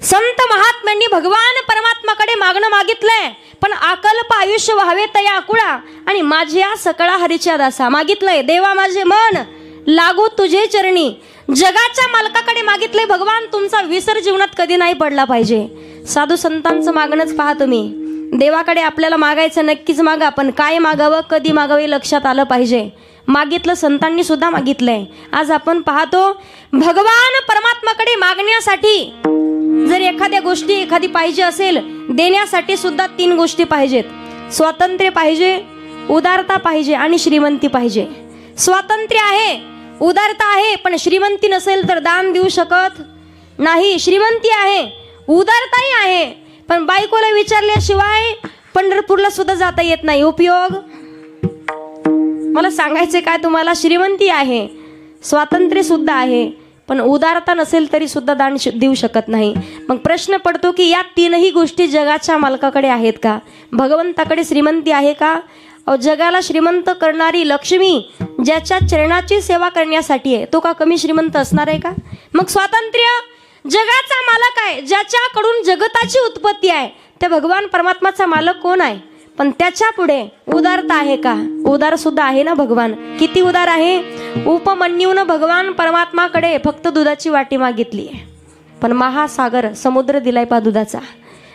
संत महात्म्यांनी भगवान परमात्माकडे मागणं मागितलंय, पण अकल्प आयुष्य व्हावे तया आकुळा आणि माझ्या सकळा हरीच्या दासा. मागितलंय देवा माझे मन लागू तुझे चरणी. जगाच्या मालकाकडे मागितलंय भगवान तुमचा विसर जीवनात कधी नाही पडला पाहिजे. साधू संतांचं मागणंच पहा तुम्ही. देवाकडे आपल्याला मागायचं नक्कीच मागा, पण काय मागावं कधी मागावे लक्षात आलं पाहिजे. मागितलं संतांनी सुद्धा मागितलंय. आज आपण पाहतो भगवान परमात्माकडे मागण्यासाठी जर एखाद्या गोष्टी एखादी पाहिजे असेल, देण्यासाठी सुद्धा 3 गोष्टी पाहिजेत. स्वातंत्र्य पाहिजे, उदारता पाहिजे आणि श्रीमंती पाहिजे. स्वातंत्र्य आहे, उदारता आहे, पण श्रीमंती नसेल तर दान देऊ शकत नाही. श्रीमंती आहे, उदारताही आहे, पण बायकोला विचारल्याशिवाय पंढरपूरला सुद्धा जाता येत नाही. उपयोग? मला सांगायचे काय तुम्हाला, श्रीमंती आहे, स्वातंत्र्य सुद्धा आहे, पण उदारता नसेल तरी सुद्धा दान देऊ शकत नाही. मग प्रश्न पडतो की या 3ही गोष्टी जगाच्या मालकाकडे आहेत का? भगवंताकडे श्रीमंती आहे का? जगाला श्रीमंत करणारी लक्ष्मी ज्याच्या चरणाची सेवा करण्यासाठी आहे, तो का कमी श्रीमंत असणार आहे का? मग स्वातंत्र्य, जगाचा मालक आहे, ज्याच्याकडून जगताची उत्पत्ती आहे, त्या भगवान परमात्माचा मालक कोण आहे? पण त्याच्या पुढे उदारता आहे का? उदार सुद्धा आहे ना भगवान. किती उदार आहे? उपमन्यूनं भगवान परमात्माकडे फक्त दुधाची वाटी मागितली, पण महासागर समुद्र दिलाय पा दुधाचा.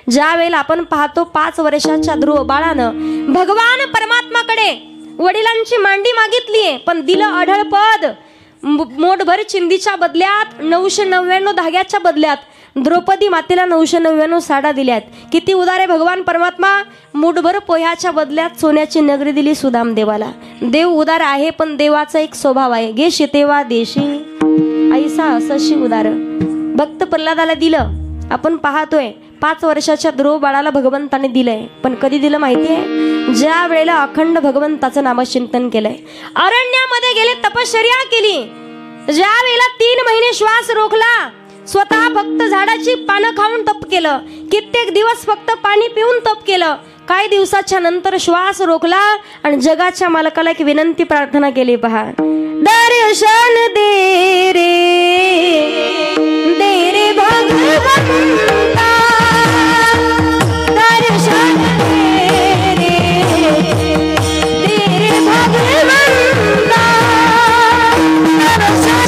ज्या वेळेला आपण पाहतो 5 वर्षाच्या ध्रुव बाळानं भगवान परमात्माकडे वडिलांची मांडी मागितलीये, पण दिलं अढळ पद. मोठभर चिंदीच्या बदल्यात 999 धाग्याच्या बदल्यात द्रौपदी मातेला 999 साड्या दिल्यात. किती उदार आहे भगवान परमात्मा. मुठभर पोह्याच्या बदल्यात सोन्याची नगरी दिली सुदाम देवाला. देव उदार आहे, पण देवाचा एक स्वभाव आहे, गे शितेवा देशी ऐसा असशी उदार. भक्त प्रल्हादाला दिलं. आपण पाहतोय 5 वर्षाच्या ध्रुव बाळाला भगवंताने दिलंय, पण कधी दिलं माहितीये? ज्या वेळेला अखंड भगवंताचं नामचिंतन केलंय, अरण्यामध्ये गेले, तपश्चर्या केली. ज्या वेळेला 3 महिने श्वास रोखला, स्वतः फक्त झाडाची पानं खाऊन तप केलं, कित्येक दिवस फक्त पाणी पिऊन तप केलं. काही दिवसाच्या नंतर श्वास रोखला आणि जगाच्या मालकाला एक विनंती प्रार्थना केली. पहा, दर्शन दे रे भगवंता, दर्शन दे रे भगवंता, दर्शन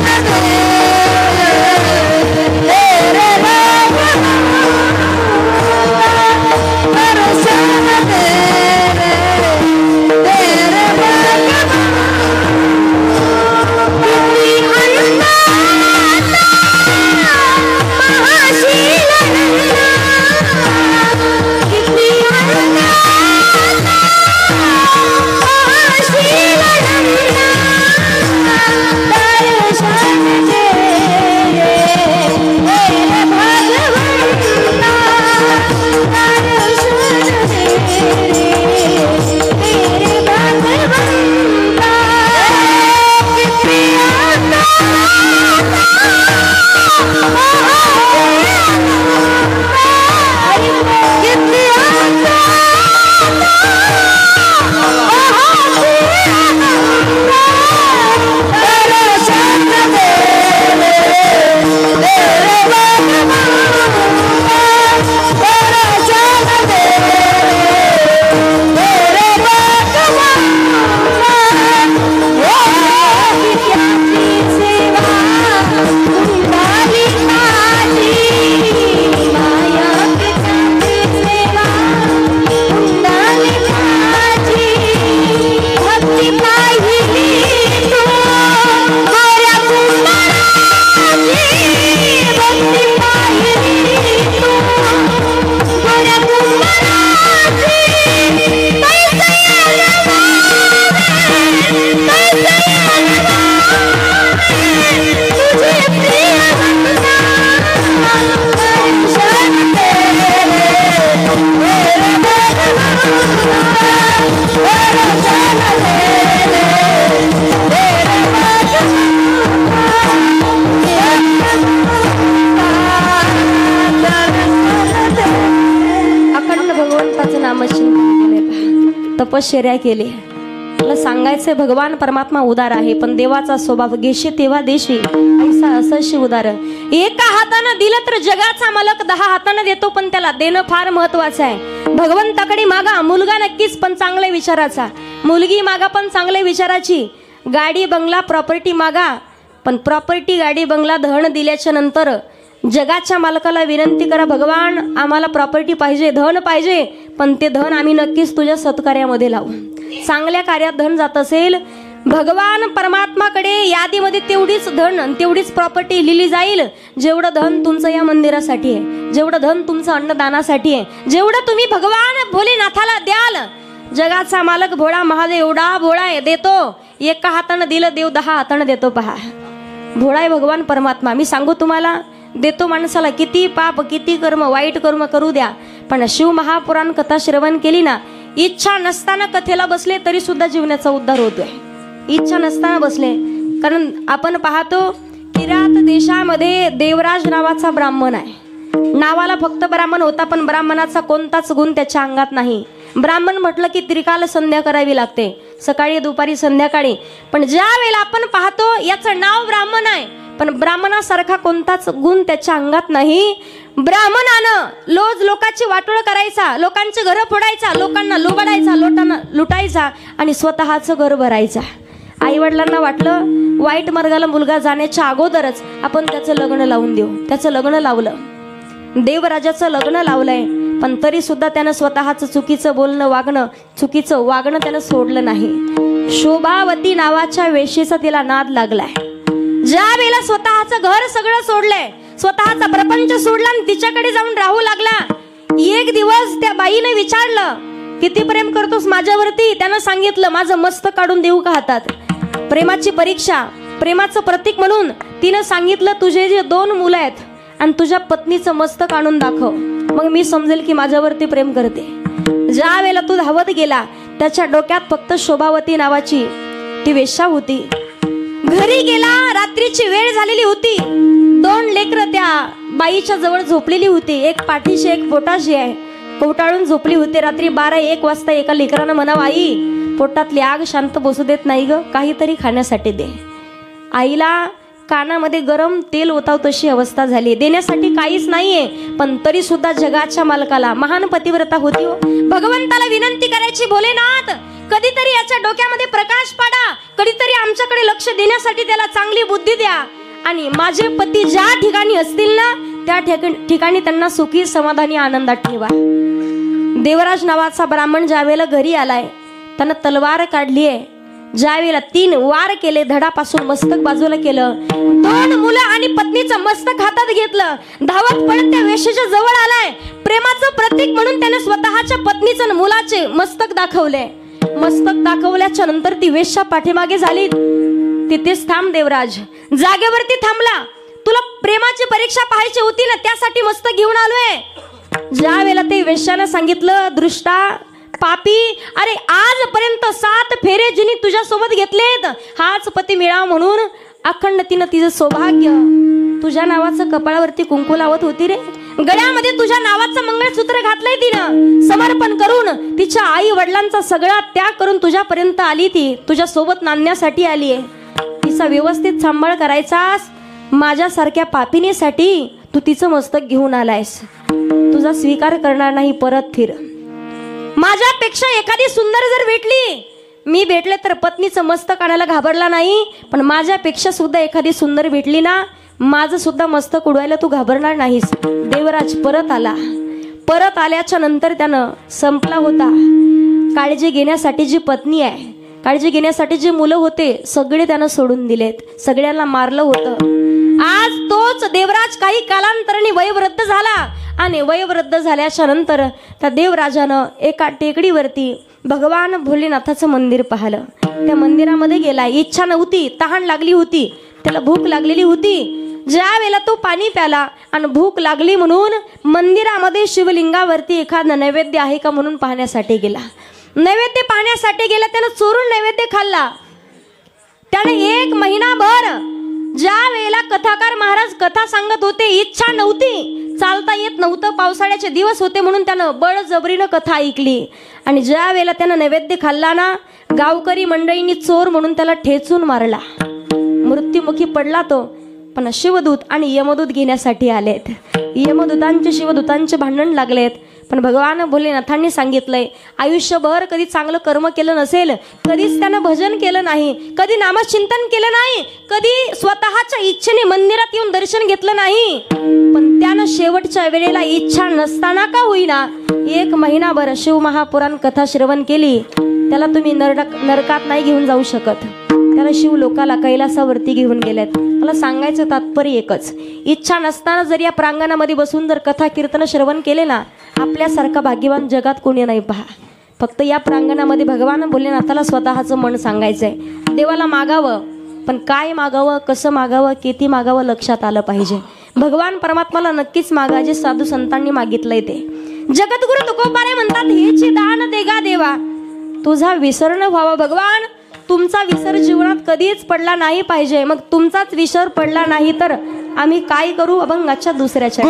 नामचिंतन केले, तपश्चर्या केली. मला सांगायचंय भगवान परमात्मा उदार आहे, पण देवाचा स्वभाव घेशी तेव्हा देशी ऐसा असशी उदार. एका हातानं दिलं तर जगाचा मालक 10 हातानं देतो, पण त्याला देणं फार महत्वाचं आहे. भगवंताकडे मागा मुलगा नक्कीच, पण चांगल्या विचाराचा. मुलगी मागा पण चांगल्या विचाराची. गाडी बंगला प्रॉपर्टी मागा, पण प्रॉपर्टी गाडी बंगला धन दिल्याच्या नंतर जगाच्या मालकाला विनंती करा, भगवान आम्हाला प्रॉपर्टी पाहिजे, धन पाहिजे, पण ते धन आम्ही नक्कीच तुझ्या सत्कार्यामध्ये लावू. चांगल्या कार्यात धन जात असेल, भगवान परमात्माकडे यादीमध्ये तेवढीच धन तेवढीच प्रॉपर्टी लिहिली जाईल जेवढं धन तुमचं या मंदिरासाठी आहे, जेवढं धन तुमचं अन्नदानासाठी आहे, जेवढं तुम्ही भगवान भोलेनाथाला द्याल. जगाचा मालक भोळा महादेव एवढा भोळा आहे, देतो. एका हातानं दिलं देव 10 हातानं देतो. पहा, भोळा आहे भगवान परमात्मा. मी सांगू तुम्हाला, देतो माणसाला किती पाप किती कर्म वाईट कर्म करू द्या, पण शिव महापुराण कथा श्रवण केली ना, इच्छा नसताना कथेला बसले तरी सुद्धा जीवनाचा उद्धार होतोय. इच्छा नसताना बसले. कारण आपण पाहतो किरात देशामध्ये देवराज नावाचा ब्राह्मण आहे. नावाला फक्त ब्राह्मण होता, पण ब्राह्मणाचा कोणताच गुण त्याच्या अंगात नाही. ब्राह्मण म्हटलं की त्रिकाल संध्या करावी लागते, सकाळी दुपारी संध्याकाळी. पण ज्या वेळेला आपण पाहतो याचं नाव ब्राह्मण आहे, पण ब्राह्मणासारखा कोणताच गुण त्याच्या अंगात नाही. ब्राह्मणानं लोकांची वाटोळ करायचा, लोकांचे घर फोडायचा, लोकांना लुबाडायचा, लोटांना लुटायचा आणि स्वतःचं घर भरायचा. आई वडिलांना वाटलं वाईट मार्गाला मुलगा जाण्याच्या अगोदरच आपण त्याचं लग्न लावून देऊ. त्याचं लग्न लावलं, देवराजाचं लग्न लावलंय, पण तरी सुद्धा त्यानं स्वतःचं चुकीचं बोलणं वागणं चुकीचं वागणं त्यानं सोडलं नाही. शोभावती नावाच्या वेशीचा तिला नाद लागलाय. ज्या वेळेला स्वतःचं घर सगळं सोडलंय, स्वतःचा प्रपंच सोडला आणि तिच्याकडे जाऊन राहू लागला. एक दिवस त्या बाईने विचारलं, किती प्रेम करतोस माझ्यावरती? त्यानं सांगितलं, माझं मस्तक काढून देऊ का हातात? प्रेमाची परीक्षा, प्रेमाचं प्रतीक म्हणून तिनं सांगितलं, तुझे जे 2 मुलं आहेत आणि तुझ्या पत्नीचं मस्तक आणून दाखव, मग मी समजेल की माझ्यावरती प्रेम करते. ज्या वेळेला तू धावत गेला, त्याच्या डोक्यात फक्त शोभावती नावाची ती वेश्या होती. घरी गेला, रात्रीची वेळ झालेली होती. 2 लेकरं त्या बाईच्या जवळ झोपलेली होती. एक पाठीशी एक पोटाशी आहे, कवटाळून झोपली होती. रात्री 12-1 वाजता एका लेकरानं म्हणावं, आई पोटातली आग शांत बसू देत नाही ग, काहीतरी खाण्यासाठी दे. आईला कानामध्ये गरम तेल ओताव तशी अवस्था झाली. देण्यासाठी काहीच नाहीये, पण तरी सुद्धा जगाच्या मालकाला, महान पतिव्रता होती, भगवंताला विनंती करायची, भोलेनाथ कधीतरी याच्या डोक्यामध्ये प्रकाश पाडा, कधीतरी आमच्याकडे लक्ष देण्यासाठी त्याला चांगली बुद्धी द्या, आणि माझे पती ज्या ठिकाणी असतील ना त्या ठिकाणी त्यांना सुखी समाधानी आनंदात ठेवा. देवराज नावाचा ब्राह्मण ज्या वेळेला घरी आलाय, त्यानं तलवार काढली आहे. ज्या वेळेला 3 वार केले, धडापासून मस्तक बाजूला केलं, 2 मुलं आणि पत्नीचं मस्तक हातात घेतलं, धावत पडत त्या वेश्येच्या जवळ आलाय. प्रेमाचं प्रतीक म्हणून त्याने स्वतःच्या पत्नीचं मुलाचे मस्तक दाखवले. मस्तक दाखवल्याच्या नंतर ती वेश्या पाठीमागे झाली. तिथेच थांब देवराज, जागेवरती थांबला. तुला प्रेमाची परीक्षा पाहायची होती ना, त्यासाठी मस्तक घेऊन आलोय. ज्या वेळेला ते वेश्यानं सांगितलं, दृष्टा पापी, अरे आजपर्यंत 7 फेरे जिनी तुझ्या सोबत घेतलेत, हाच पती मिळावा म्हणून अखंड तिनं तिचं सौभाग्य तुझ्या नावाचं कपाळावरती कुंकू लावत होती रे. गळ्यामध्ये तुझ्या नावाचं मंगळसूत्र घातलंय तिनं. समर्पण करून तिच्या आई वडिलांचा सगळा त्याग करून तुझ्यापर्यंत आली. ती तुझ्या सोबत नांदण्यासाठी आली आहे. तिचा व्यवस्थित सांभाळ करायचास. माझ्यासारख्या पापिनीसाठी तू तिचं मस्तक घेऊन आलायस. तुझा स्वीकार करणार नाही, परत फिर. माझ्यापेक्षा एखादी सुंदर जर भेटली, मी भेटले तर पत्नीचं मस्तक आणायला घाबरला नाही, पण माझ्यापेक्षा सुद्धा एखादी सुंदर भेटली ना, माझं सुद्धा मस्तक उडवायला तू घाबरणार नाहीस. देवराज परत आला. परत आल्याच्या नंतर त्यानं संपला होता. काळजी घेण्यासाठी जी पत्नी आहे, काळजी घेण्यासाठी जे मुलं होते, सगळे त्यानं सोडून दिलेत. सगळ्यांना मारलं होतं. आज तोच देवराज काही कालांतराने वयोवृद्ध झाला, आणि वयोवृद्ध झाल्याच्या नंतर त्या देवराजानं एका टेकडीवरती भगवान भोलेनाथाचं मंदिर पाहिलं. त्या मंदिरामध्ये गेला. इच्छा नव्हती, तहान लागली होती, त्याला भूक लागलेली होती. ज्या वेळेला तो पाणी प्याला आणि भूक लागली म्हणून मंदिरामध्ये शिवलिंगावरती एखादा नैवेद्य आहे का म्हणून पाहण्यासाठी गेला. नैवेद्य पाहण्यासाठी गेला. त्यानं चोरून नैवेद्य खाल्ला. त्याने 1 महिनाभर ज्या वेळेला कथाकार महाराज कथा सांगत होते, इच्छा नव्हती, चालता येत नव्हतं, पावसाळ्याचे दिवस होते म्हणून त्यानं बळजबरीनं कथा ऐकली. आणि ज्या वेळेला त्यानं नैवेद्य खाल्ला ना, गावकरी मंडळींनी चोर म्हणून त्याला ठेचून मारला, मृत्युमुखी पडला तो. पण शिवदूत आणि यमदूत घेण्यासाठी आलेत. यमदूतांचे शिवदूतांचे भांडण लागलेत. पण भगवान भोलेनाथांनी सांगितलंय, आयुष्यभर कधी चांगलं कर्म केलं नसेल, कधीच त्यानं भजन केलं नाही, कधी नामचिंतन केलं नाही, कधी स्वतःच्या इच्छेने मंदिरात येऊन दर्शन घेतलं नाही, पण त्यानं शेवटच्या वेळेला इच्छा नसताना का होईना 1 महिनाभर शिवमहापुराण कथा श्रवण केली. त्याला तुम्ही नरकात नाही घेऊन जाऊ शकत, त्याला शिव लोकाला कैलासावरती घेऊन गेलेत. मला सांगायचं तात्पर्य एकच, इच्छा नसताना जर या प्रांगणामध्ये बसून जर कथा कीर्तन श्रवण केले ना, आपल्यासारखा भाग्यवान जगात कोणी नाही. पहा, फक्त या प्रांगणामध्ये भगवान भोलेनाथाला स्वतःचं मन सांगायचंय. देवाला मागावं, पण काय मागावं, कसं मागावं, किती मागावं लक्षात आलं पाहिजे. भगवान परमात्माला नक्कीच मागा जे साधू संतांनी मागितलंय ते. जगद्गुरु तुकोबारे म्हणतात, हेचे दान देगा देवा, तुझा विसर न व्हावा. भगवान तुमचा विसर जीवनात कधीच पडला नाही पाहिजे. मग तुमचाच विसर पडला नाही तर आम्ही काय करू. अभंगाच्या दुसऱ्याच्या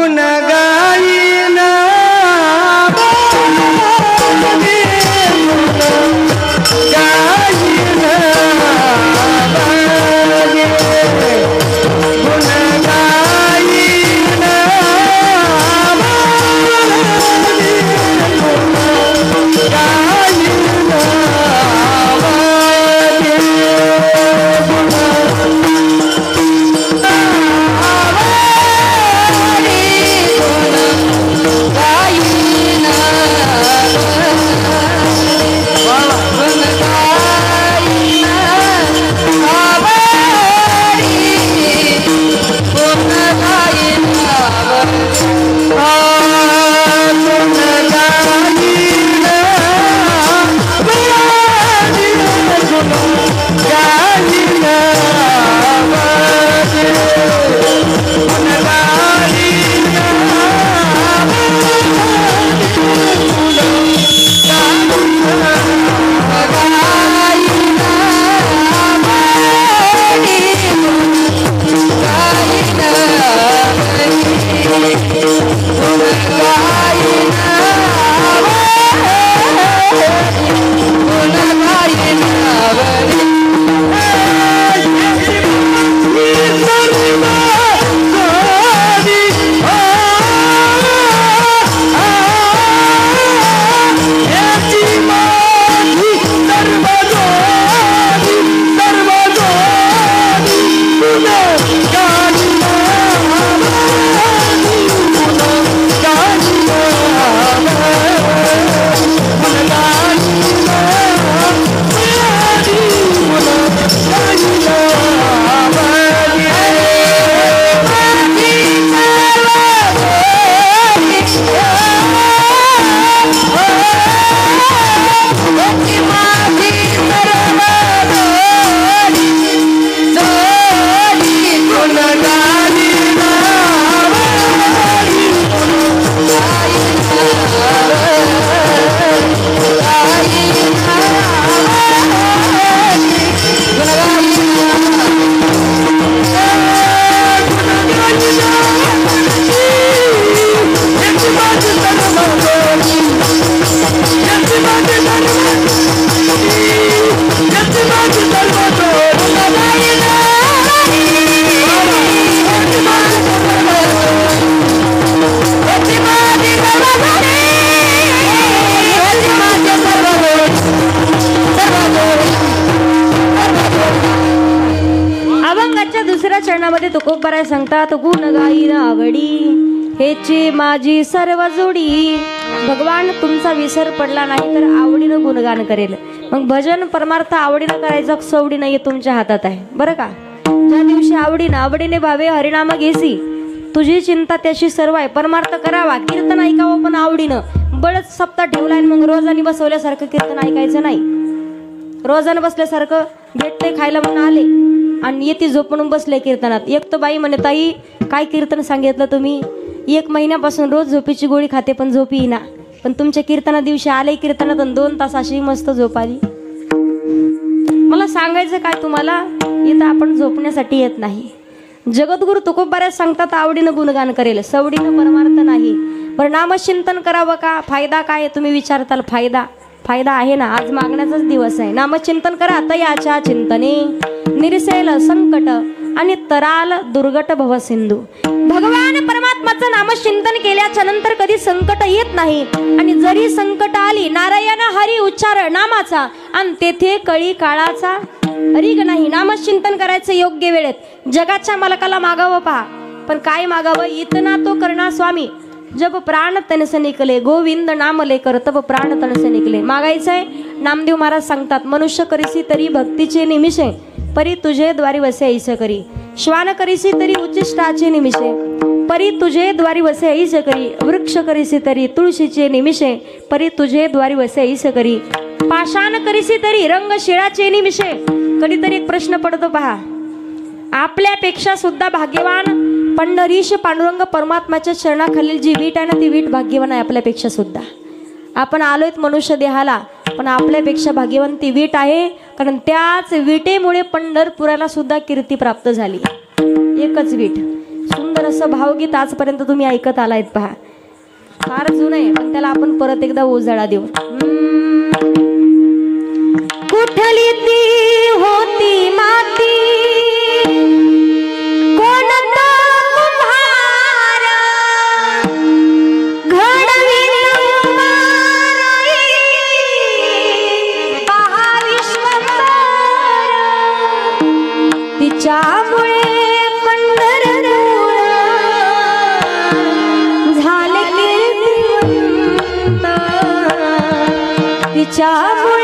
तुकोबाराय सांगतात, गुण गाईन आवडी हेची माझी सर्व जोडी. भगवान तुमचा विसर पडला नाही तर आवडीनं गुणगान करेल. मग भजन परमार्थ आवडीनं करायचं, सवडीनं हे तुमच्या हातात आहे बरं का. ज्या दिवशी आवडीने भावे हरिनाम घेसी, तुझी चिंता त्याशी सर्व आहे. परमार्थ करावा, कीर्तन ऐकावं पण आवडीनं. बळच सप्ताह ठेवलाय मग रोजानी बसवल्यासारखं कीर्तन ऐकायचं नाही. रोजानं बसल्यासारखं भेटते खायला म्हणून आले आणि येते झोपून बसले कीर्तनात. एक तर बाई म्हणे, ताई काय कीर्तन सांगितलं तुम्ही, 1 महिन्यापासून रोज झोपेची गोळी खाते पण झोपी येईना. पण तुमच्या कीर्तना दिवशी आले कीर्तनात 2 तास अशी मस्त झोप आली. मला सांगायचं काय तुम्हाला, इथं आपण झोपण्यासाठी येत नाही, जगद्गुरु तुकोबाऱ्यास सांगतात आवडीनं गुणगान करेल, सवडीनं परमार्थ नाही. बरं नामचिंतन करावं का? फायदा काय? तुम्ही विचारताल फायदा आहे ना. आज मागण्याचाच दिवस आहे. नामचिंतन करा तयाच्या चिंतने निरसेल संकट आणि तराल दुर्गट भव सिंधू. भगवान परमात्माचं नामचिंतन केल्याच्या नंतर कधी संकट येत नाही. आणि जरी संकट आली नारायण हरी उच्चार नामाचा आणि तेथे कळी काळाचा हरिग नाही. नामचिंतन करायचं योग्य वेळेत. जगाच्या मालकाला मागावं पहा, पण काय मागावं? इतना तो करणार स्वामी जब प्राण तन से निकले, गोविंद नाम लेकर तब प्राण तन से निकले. मागायचंय. नामदेव महाराज सांगतात मनुष्य करीसी तरी भक्तीचे निमिषे, परी तुझे द्वारी वसे ऐस करी. श्वान करीसी तरी उच्चिष्टाचे निमिषे, परी तुझे द्वारी वसे ऐस करी. वृक्ष करीसी तरी तुळशीचे निमिषे, परी तुझे द्वारी वसे ऐस करी. पाषाण करीसी तरी रंग शिळाचे निमिषे. कधीतरी एक प्रश्न पडतो पहा, आपल्यापेक्षा सुद्धा भाग्यवान पंढरीश पांडुरंग परमात्माच्या चरणाखालील जी वीट आहे ना, ती वीट भाग्यवान आहे आपल्यापेक्षा सुद्धा. आपण आलोयत मनुष्य देहाला, पण आपल्यापेक्षा भाग्यवान ती वीट आहे. कारण त्याच विटेमुळे पंढरपुराला सुद्धा कीर्ती प्राप्त झाली. एकच वीट. सुंदर असं भावगीत आजपर्यंत तुम्ही ऐकत आलायत पहा. फार जुनं आहे, पण त्याला आपण परत एकदा उजाळा देऊ. कुठली ती होती माती, कोणता कुंभार, घडविला माराई, पहा विश्वंभर. तिच्यामुळे पंढरपूर झाले कीर्तिवंत. तिच्यामुळे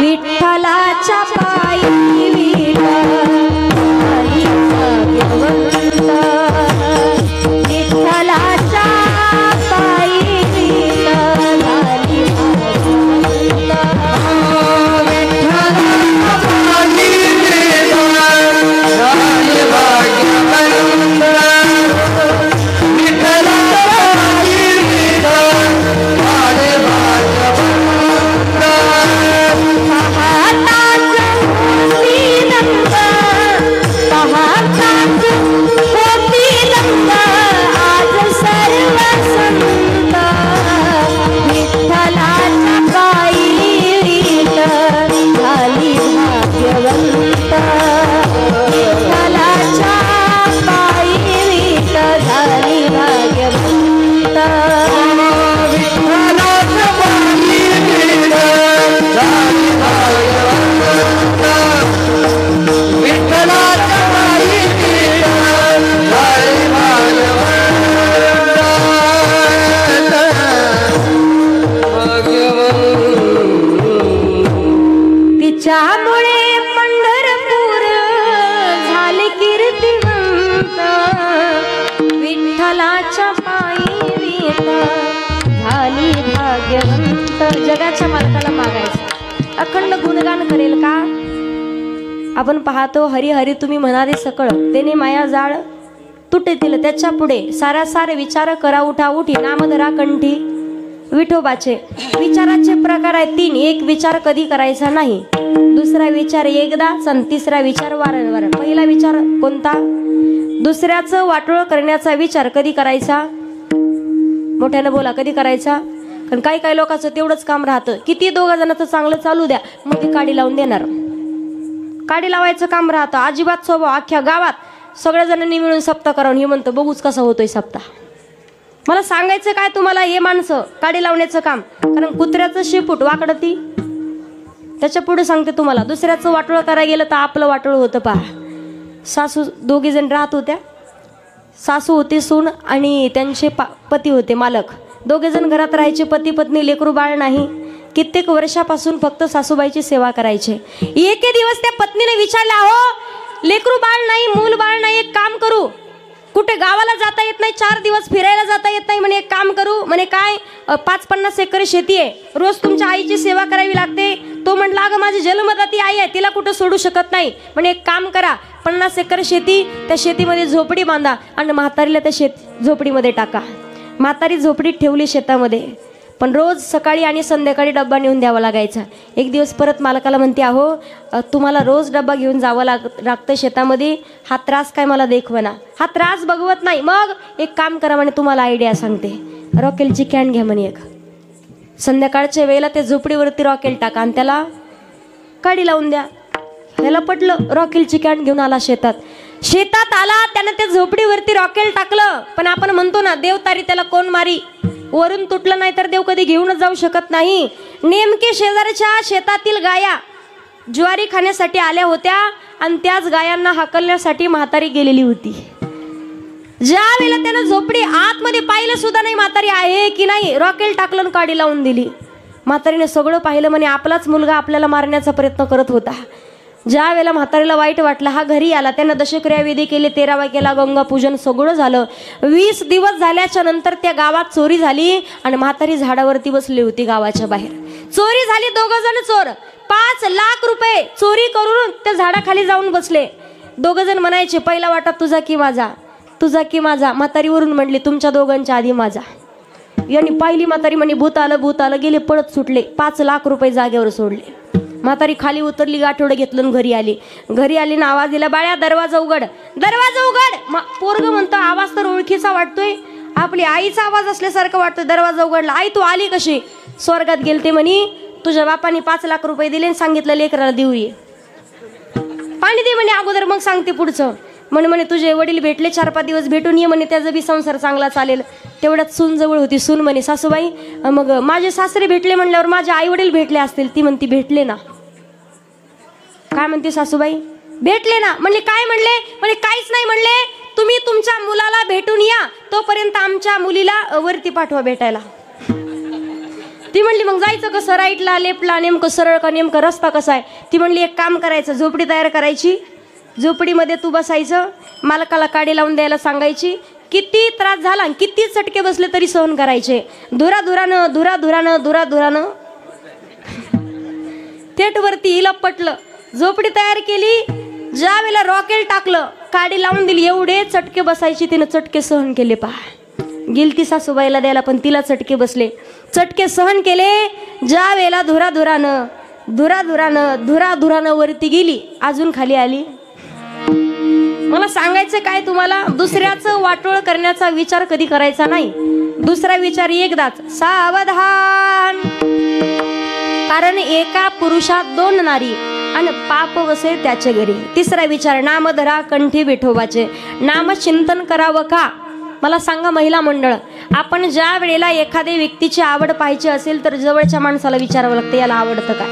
विठ्ठलाच्या पायी वीट झाली भाग्यवंत. विठ्ठलाच्या पायी वीट झाली भाग्यवंत. जगाच्या मालकाला मागायचं. अखंड गुणगान करेल का? आपण पाहतो हरी हरी तुम्ही म्हणारे सकळ, तेने माया जाळ तुटेतील त्याच्या पुढे. साऱ्या सारे विचार करा उठा उठी, नामधरा कंठी विठोबाचे. विचाराचे प्रकार आहेत 3. एक विचार कधी करायचा नाही, दुसरा विचार एकदाच आणि तिसरा विचार वारंवार. पहिला विचार कोणता? दुसऱ्याचं वाटोळ करण्याचा विचार कधी करायचा? मोठ्यानं बोला, कधी करायचा? कारण काही काही लोकांचं तेवढंच काम राहतं, किती दोघा जणांचं चांगलं चालू द्या मग ती काडी लावून देणार. काडी लावायचं काम राहतं. अजिबात स्वभाव अख्ख्या गावात सगळ्या जणांनी मिळून सप्ताह करावून हे म्हणतं बघूच कसा होतोय सप्ताह. मला सांगायचं काय तुम्हाला, हे माणसं काडी लावण्याचं काम. कारण कुत्र्याचं शेपूट वाकडं ती त्याच्या पुढे सांगते तुम्हाला. दुसऱ्याचं वाटोळ करायला गेलं तर आपलं वाटोळ होतं पहा. सासू दोघी जण राहत होत्या. सासू होती सून आणि त्यांचे पती होते मालक. दोघे जण घरात राहायचे, पती पत्नी, लेकरू बाळ नाही. कित्येक वर्षापासून फक्त सासूबाईची सेवा करायचे. एके दिवस त्या पत्नीने विचारला, हो लेकरू बाळ नाही, मूल बाळ नाही, एक काम करू, कुठे गावाला जाता येत नाही, 4 दिवस फिरायला जाता येत नाही, म्हणे एक काम करू. म्हणे काय? 5-50 एकर शेती आहे, रोज तुमच्या आईची सेवा करावी लागते. तो म्हटला, अगं माझी जन्मदाती आई आहे, तिला कुठं सोडू शकत नाही. म्हणे एक काम करा, 50 एकर शेती, त्या शेतीमध्ये झोपडी बांधा आणि म्हातारीला त्या झोपडीमध्ये टाका. म्हातारी झोपडीत ठेवली शेतामध्ये. पण रोज सकाळी आणि संध्याकाळी डब्बा नेऊन द्यावा लागायचा. एक दिवस परत मालकाला म्हणते, अहो तुम्हाला रोज डब्बा घेऊन जावं लागतं शेतामध्ये, हा त्रास काय मला देखवना. हा त्रास बघवत नाही. मग एक काम करा म्हणे, तुम्हाला आयडिया सांगते, रॉकेलची कॅन घ्या म्हणे एक. संध्याकाळच्या वेळेला त्या झोपडीवरती रॉकेल टाका आणि त्याला काडी लावून द्या. ह्याला पटलं, रॉकेलची कॅन घेऊन आला शेतात. शेतात आला, त्यानं त्या झोपडीवरती रॉकेल टाकलं. पण आपण म्हणतो ना, देव तारी त्याला कोण मारी. वरून तुटलं नाही तर देव कधी घेऊनच जाऊ शकत नाही. नेमके शेजारच्या शेतातील गाया ज्वारी खाण्यासाठी आल्या होत्या आणि त्याच गायांना हाकलण्यासाठी म्हातारी गेलेली होती. ज्या वेळेला त्यानं झोपडी आतमध्ये पाहिलं सुद्धा नाही म्हातारी आहे की नाही, रॉकेल टाकलं आणि काडी लावून दिली. म्हातारीने सगळं पाहिलं, म्हणे आपलाच मुलगा आपल्याला मारण्याचा प्रयत्न करत होता. ज्या वेळेला म्हातारीला वाईट वाटलं, हा घरी आला. त्यानं दशक्रियाविधी केले, 13 केला, गंगा पूजन सगळं झालं. 20 दिवस झाल्याच्या नंतर त्या गावात चोरी झाली आणि म्हातारी झाडावरती बसली होती गावाच्या बाहेर. चोरी झाली, 2 जण चोर 5 लाख रुपये चोरी करून त्या झाडाखाली जाऊन बसले. 2 जण म्हणायचे, पहिला वाटा तुझा की माझा, तुझा की माझा. म्हातारीवरून म्हणली, तुमच्या दोघांच्या आधी माझा. यांनी पाहिली म्हातारी, म्हणे भूत आलं, गेले पळत सुटले. 5 लाख रुपये जागेवर सोडले. म्हातारी खाली उतरली, गाठोडं घेतलं, घरी आली ना आवाज दिला, बाळ्या दरवाजा उघड, दरवाजा उघड. पोरग म्हणतो, आवाज तर ओळखीचा वाटतोय, आपली आईचा आवाज असल्यासारखं वाटतोय. दरवाजा उघडला. आई तू आली कशी? स्वर्गात गेलते म्हणे, तुझ्या बापाने 5 लाख रुपये दिले आणि सांगितलं लेकराला देऊ ये, पाणी दे म्हणे अगोदर, मग सांगते पुढचं. म्हणे तुझे वडील भेटले, 4-5 दिवस भेटून ये म्हणे, त्याचा बी संसार चांगला चालेल. तेवढ्यात सून जवळ होती. सून म्हणे, सासूबाई मग माझे सासरे भेटले म्हणल्यावर माझे आई वडील भेटले असतील. ती म्हणती, भेटले ना. काय म्हणते सासूबाई? भेटले ना. म्हणले काय म्हणले? म्हणे काहीच नाही म्हणले, तुम्ही तुमच्या मुलाला भेटून या, तोपर्यंत आमच्या मुलीला वरती पाठवा भेटायला. ती म्हणली, मग जायचं कसं, राईटला लेफ्टला, नेमकं सरळ का, नेमकं रस्ता कसा आहे? ती म्हणली, एक काम करायचं, झोपडी तयार करायची, झोपडीमध्ये तू बसायचं, मालकाला काडी लावून द्यायला सांगायची. किती त्रास झाला, किती चटके बसले तरी सहन करायचे. धुराधुरानं थेट वरती हिला पटलं. झोपडी तयार केली. ज्या वेळेला रॉकेल टाकलं, काडी लावून दिली, एवढे चटके बसायचे, तिनं चटके सहन केले. पहा, गेलती सासूबाईला द्यायला, पण तिला चटके बसले. चटके सहन केले. ज्या वेळेला धुराधुरानं वरती गेली, अजून खाली आली. मला सांगायचं काय तुम्हाला, दुसऱ्याचं वाटोळ करण्याचा विचार कधी करायचा नाही. दुसरा विचार एकदाच, सावधान. कारण एका पुरुषात 2 नारी आणि पाप वसे त्याचे घरी. तिसरा विचार, नाम धरा कंठी विठोबाचे, नाम चिंतन करावं का? मला सांगा महिला मंडळ, आपण ज्या वेळेला एखाद्या व्यक्तीची आवड पाहिजे असेल तर जवळच्या माणसाला विचारावं लागतं, याला आवडतं काय?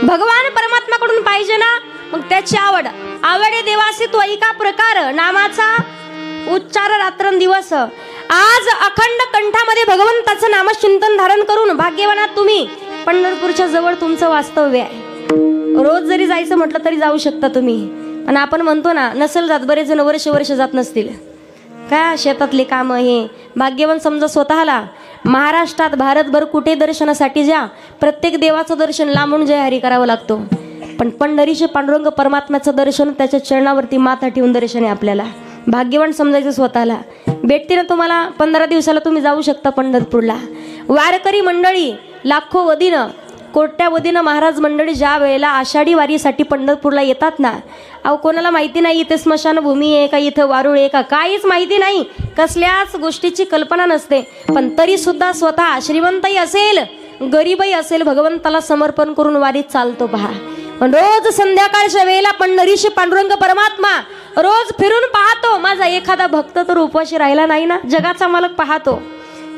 भगवान परमात्माकडून पाहिजे ना, मग त्याची आवडे देवासी तो एका प्रकार, नामाचा उच्चार रात्रंदिवस. आज अखंड कंठामध्ये भगवंताचं नामचिंतन धारण करून भाग्यवानात तुम्ही. पंढरपूरच्या जवळ तुमचं वास्तव्य आहे. रोज जरी जायचं म्हटलं तरी जाऊ शकता तुम्ही. आणि आपण म्हणतो ना, नसेल जात, बरेच जण वर्ष जात नसतील, काय शेतातले काम हे. भाग्यवान समजा स्वतःला. महाराष्ट्रात भारतभर कुठे दर्शनासाठी जा, प्रत्येक देवाचं दर्शन लांबून जय हरी करावं लागतो. पण पंढरीचे पांडुरंग परमात्म्याचं दर्शन त्याच्या चरणावरती माथा ठेवून दर्शन आहे आपल्याला. भाग्यवान समजायचं स्वतःला. भेटते ना तुम्हाला, 15 दिवसाला तुम्ही जाऊ शकता पंढरपूरला. वारकरी मंडळी लाखो वदीनं, कोट्यावधीनं महाराज मंडळी ज्या वेळेला आषाढी वारीसाठी पंढरपूरला येतात ना, अहो कोणाला माहिती नाही इथे स्मशानभूमी आहे का, इथं वारुळ आहे का, काहीच माहिती नाही, कसल्याच गोष्टीची कल्पना नसते. पण तरी सुद्धा स्वतः श्रीमंतही असेल गरीबही असेल, भगवंताला समर्पण करून वारीत चालतो. पहा, पण रोज संध्याकाळच्या वेळेला पंढरीशी पांडुरंग परमात्मा रोज फिरून पाहतो. माझा एखादा भक्त तर उपवाशी राहिला नाही ना. जगाचा मालक पाहतो,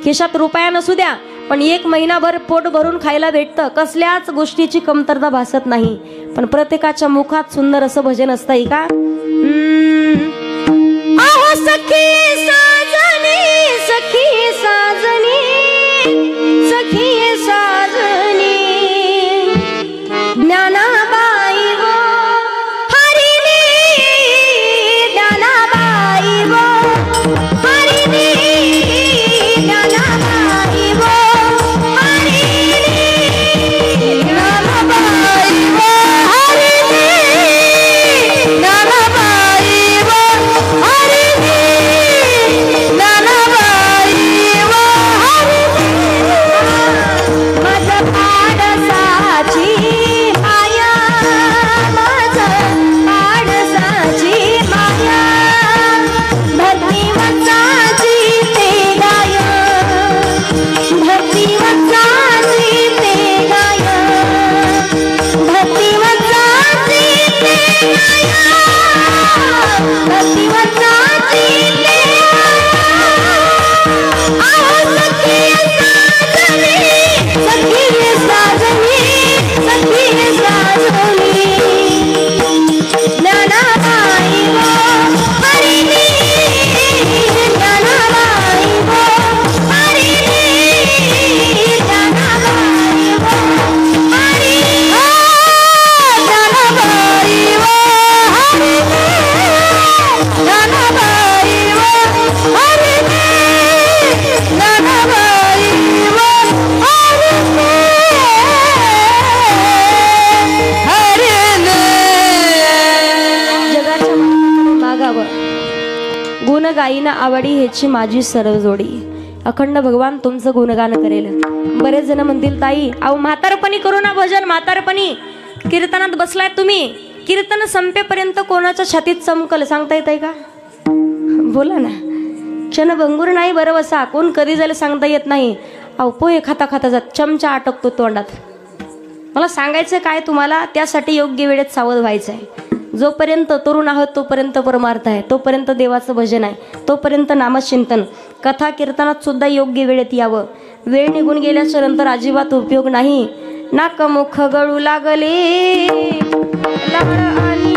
खिशात रुपया नसू द्या, पण 1 महिनाभर पोट भरून खायला भेटतं, कसल्याच गोष्टीची कमतरता भासत नाही. पण प्रत्येकाच्या मुखात सुंदर असं भजन असतंय का. आहो सखी साजनी, सखी साजनी, सखी साजनी, ज्ञानाबाई वो हरिणी, ज्ञानाबाई वो हरिणी, ज्ञानाबाई वो हरिणी, ज्ञानाबाई वो हरिणी, ज्ञानाबाई गुण गाईना आवडी ह्याची माझी सर्व जोडी. अखंड भगवान तुमचं गुणगान करेल. बरेच जण म्हणतील ताई अहो म्हातारपणी करू ना भजन, म्हातारपणी कीर्तनात बसलाय तुम्ही, कीर्तन संपेपर्यंत कोणाच्या छातीत चमकल सांगता येत आहे का? बोला ना. क्षणभंगूर नाही बरं बसा, कोण कधी जायला सांगता येत नाही. अहो पोहे खाता खाता जात चमचा अटकतो तोंडात. मला सांगायचं काय तुम्हाला, त्यासाठी योग्य वेळेत सावध व्हायचं आहे. जोपर्यंत तरुण आहोत तोपर्यंत परमार्थ आहे, तोपर्यंत देवाचं भजन आहे, तोपर्यंत नामचिंतन. कथा कीर्तनात सुद्धा योग्य वेळेत यावं. वेळ निघून गेल्याच्या नंतर अजिबात उपयोग नाही. नाक मुख गळू लागले आणि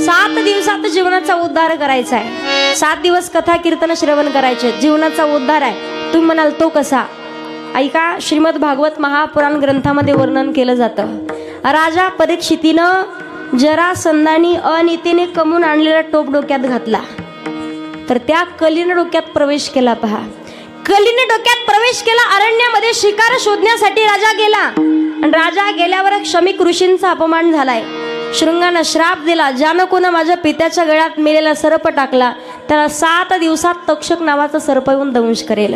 7 दिवसात जीवनाचा उद्धार करायचा आहे. 7 दिवस कथा कीर्तन श्रवण करायचे, जीवनाचा उद्धार आहे. तुम्ही म्हणाल तो कसा? ऐका, श्रीमद भागवत महापुराण ग्रंथामध्ये वर्णन केलं जातं. राजा परीक्षितीनं जरासंधानी अनितीने कमवून आणलेला टोप डोक्यात घातला, तर त्या कलीने डोक्यात प्रवेश केला. पहा, कलीने डोक्यात प्रवेश केला. अरण्यामध्ये शिकार शोधण्यासाठी राजा गेला, आणि राजा गेल्यावर क्षमिक ऋषींचा अपमान झालाय. शृंगानं श्राप दिला, ज्यानं कोणा माझ्या पित्याच्या गळ्यात मेलेला सर्प टाकला त्याला 7 दिवसात तक्षक नावाचा सर्प येऊन दंश करेल.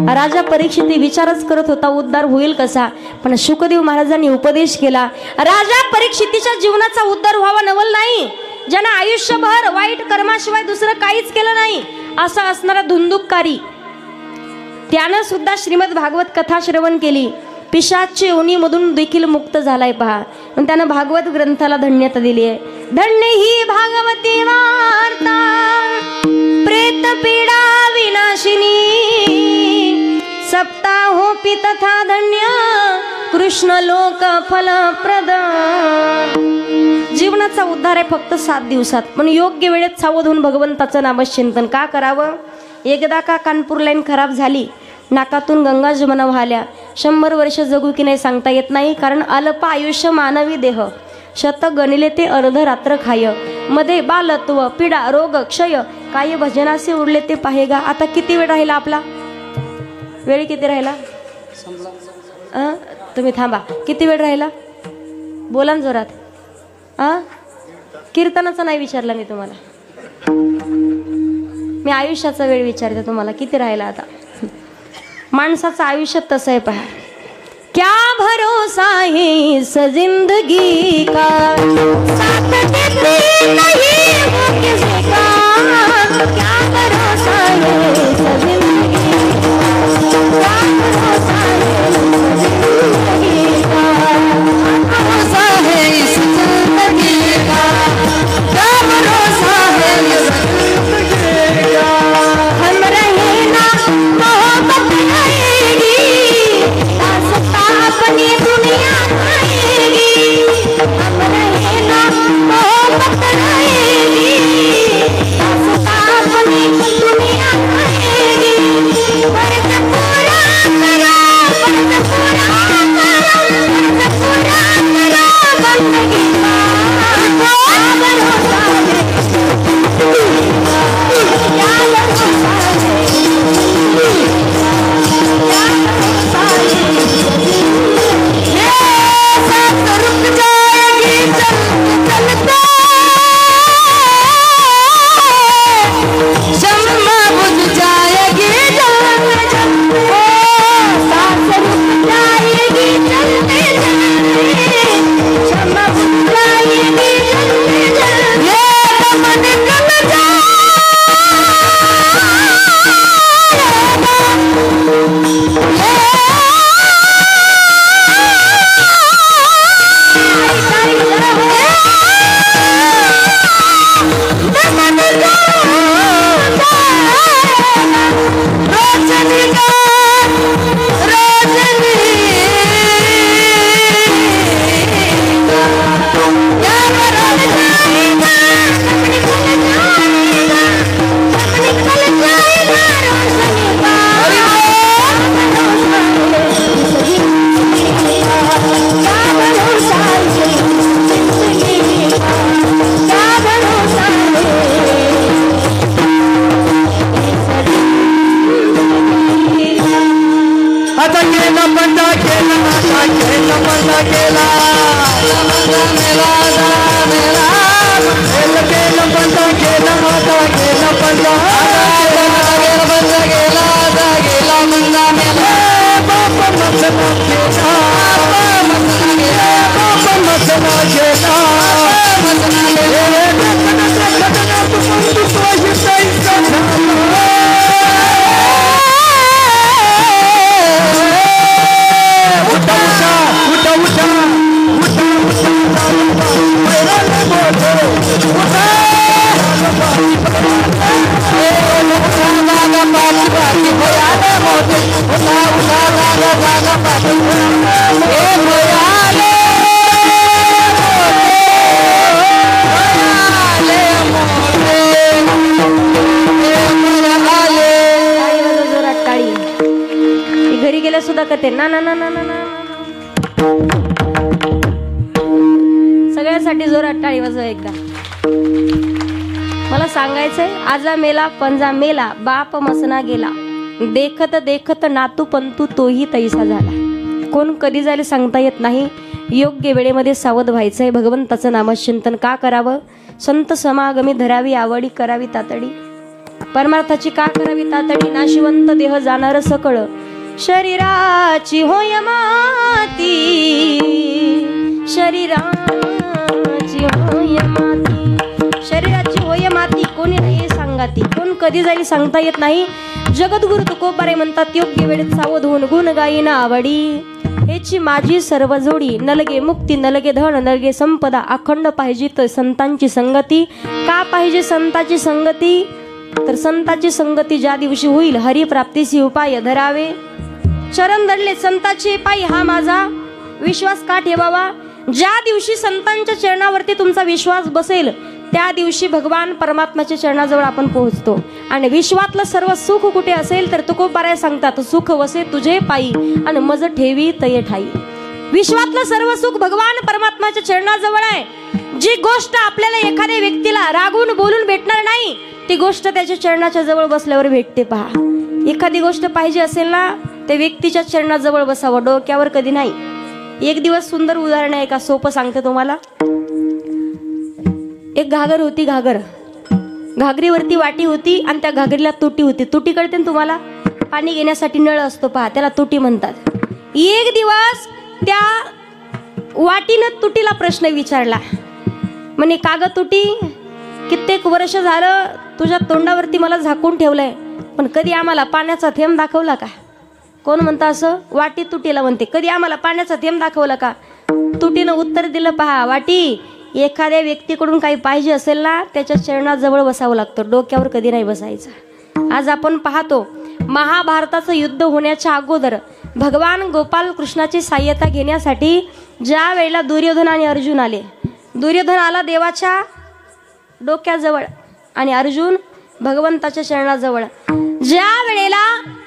राजा परीक्षित विचारच करत होता उद्धार होईल कसा, पण शुकदेव महाराजांनी उपदेश केला. राजा परीक्षितीच्या जीवनाचा उद्धार व्हावा नवल नाही. ज्यानं आयुष्यभर वाईट कर्माशिवाय दुसरं काहीच केलं नाही असा असणारा धुंदुककारी, त्यानं सुद्धा श्रीमद भागवत कथा श्रवण केली. पिशाच्य योनीमधून देखील मुक्त झालाय. पहा, आणि त्यानं भागवत ग्रंथाला धन्यता दिली आहे. धन्य ही भागवती वार्ता प्रेत पीडा विनाशिनी, सप्ताहोपि तथा धन्य कृष्ण लोक फलप्रद. जीवनाचा उद्धार आहे फक्त 7 दिवसात, पण योग्य वेळेत सावध होऊन भगवंताचं नामचिंतन का करावं? एकदा का कानपूर लाईन खराब झाली, नाकातून गंगा जमुना वाहल्या, 100 वर्ष जगू की नाही सांगता येत नाही. कारण अल्प आयुष्य मानवी देह, शतक गणिले ते अर्धरात्र खाय, मध्ये बालत्व पीडा रोग क्षय, काय भजनासे उरले ते पाहेगा. आता किती वेळ राहिला आपला? वेळ किती राहिला? तुम्ही थांबा, किती वेळ राहिला? बोला ना जोरात. कीर्तनाचा नाही विचारला मी तुम्हाला, मी आयुष्याचा वेळ विचारते तुम्हाला, किती राहिला आता? माणसाचं आयुष्य तसं आहे. पहा, क्या भरोसा है इस जिंदगी का, साथ देते नहीं वो किसी का. क्या भरोसा है इस जिंदगी का, क्या भरोसा है इस जिंदगी का, क्या भरोसा है इस जिंदगी का. हम रहे ना मोहब्बत आएगी, दास्तां अपनी दुनिया आएगी. हम रहे ना मोहब्बत आएगी, दास्तां अपनी दुनिया आएगी. फर्ज पूरा करो, फर्ज पूरा करो, फर्ज पूरा करो बंदगी का. क्या भरोसा है, क्या भरोसा है, क्या भरोसा है. ये सांस रुक जाएगी चलते चलते, शम्मा बुझ जाएगी जलते जलते. सांस रुक जाएगी चलते चलते, शम्मा बुझ जाएगी जलते जलते. ये दम निकल जाएगा, केला घरी गेल्या सुद्धा करते ना ना ना ना ना ना सगळ्यांसाठी जोरात टाळी वाजवा एकदा. मला सांगायचंय आजा मेला पंजा मेला बाप मसना गेला देखत देखत नातू पंतू तोही तैसा झाला. कोण कधी जायला सांगता येत नाही. योग्य वेळेमध्ये सावध व्हायचंय. भगवंताचं नामचिंतन का करावं. संत समागमी धरावी आवडी करावी तातडी. परमार्थाची का करावी तातडी. नाशिवंत देह जाणार सकळ शरीराची होय माती. शरीराची होय माती. शरीराची होय माती कोणी नाही सांगाती. कोण कधी जाईल सांगता येत नाही. जगद्गुरु तुकोबारे म्हणतात योग्य वेळेत सावध होऊन गुण गायीना आवडी. हेची माझी सर्व जोडी. नलगे मुक्ती नलगे धन नलगे संपदा. अखंड पाहिजे तर संतांची संगती. का पाहिजे संतांची संगती. तर संतांची संगती ज्या दिवशी होईल हरिप्राप्तीची उपाय धरावे. चरण धरले संतांचे पायी हा माझा विश्वास का ठेवावा. ज्या दिवशी संतांच्या चरणावरती तुमचा विश्वास बसेल त्या दिवशी भगवान परमात्म्याच्या चरणाजवळ आपण पोहोचतो. आणि विश्वातलं सर्व सुख कुठे असेल तर तुकोबाराय सांगतात सुख वसे तुझे पायी आणि मज ठेवी तये ठाई. विश्वातलं सर्व सुख भगवान परमात्म्याच्या चरणाजवळ आहे. जी गोष्ट आपल्याला एखाद्या व्यक्तीला रागून बोलून भेटणार नाही ती गोष्ट त्याच्या चरणाच्या जवळ बसल्यावर भेटते. पहा एखादी गोष्ट पाहिजे असेल ना त्या व्यक्तीच्या चरणाजवळ बसावं डोक्यावर कधी नाही. एक दिवस सुंदर उदाहरण आहे का सोपं सांगते तुम्हाला. एक घागर होती. घागरीवरती वाटी होती आणि त्या घागरीला तुटी होती. तुटी कळते ना तुम्हाला. पाणी घेण्यासाठी नळ असतो पहा त्याला तुटी म्हणतात. एक दिवस त्या वाटीनं तुटीला प्रश्न विचारला. म्हणे कागद तुटी कित्येक वर्ष झालं तुझ्या तोंडावरती मला झाकून ठेवलंय पण कधी आम्हाला पाण्याचा थेंब दाखवला का. कोण म्हणता असं. वाटी तुटीला म्हणते कधी आम्हाला पाण्याचा थेंब दाखवला का. तुटीनं उत्तर दिलं पहा वाटी एखाद्या व्यक्तीकडून काही पाहिजे असेल ना त्याच्या चरणाजवळ बसावं लागतं डोक्यावर कधी नाही बसायचं. आज आपण पाहतो महाभारताचं युद्ध होण्याच्या अगोदर भगवान गोपाल कृष्णाची सहाय्यता घेण्यासाठी ज्या वेळेला दुर्योधन आणि अर्जुन आले. दुर्योधन आला देवाच्या डोक्याजवळ आणि अर्जुन भगवंताच्या चरणाजवळ. ज्या वेळेला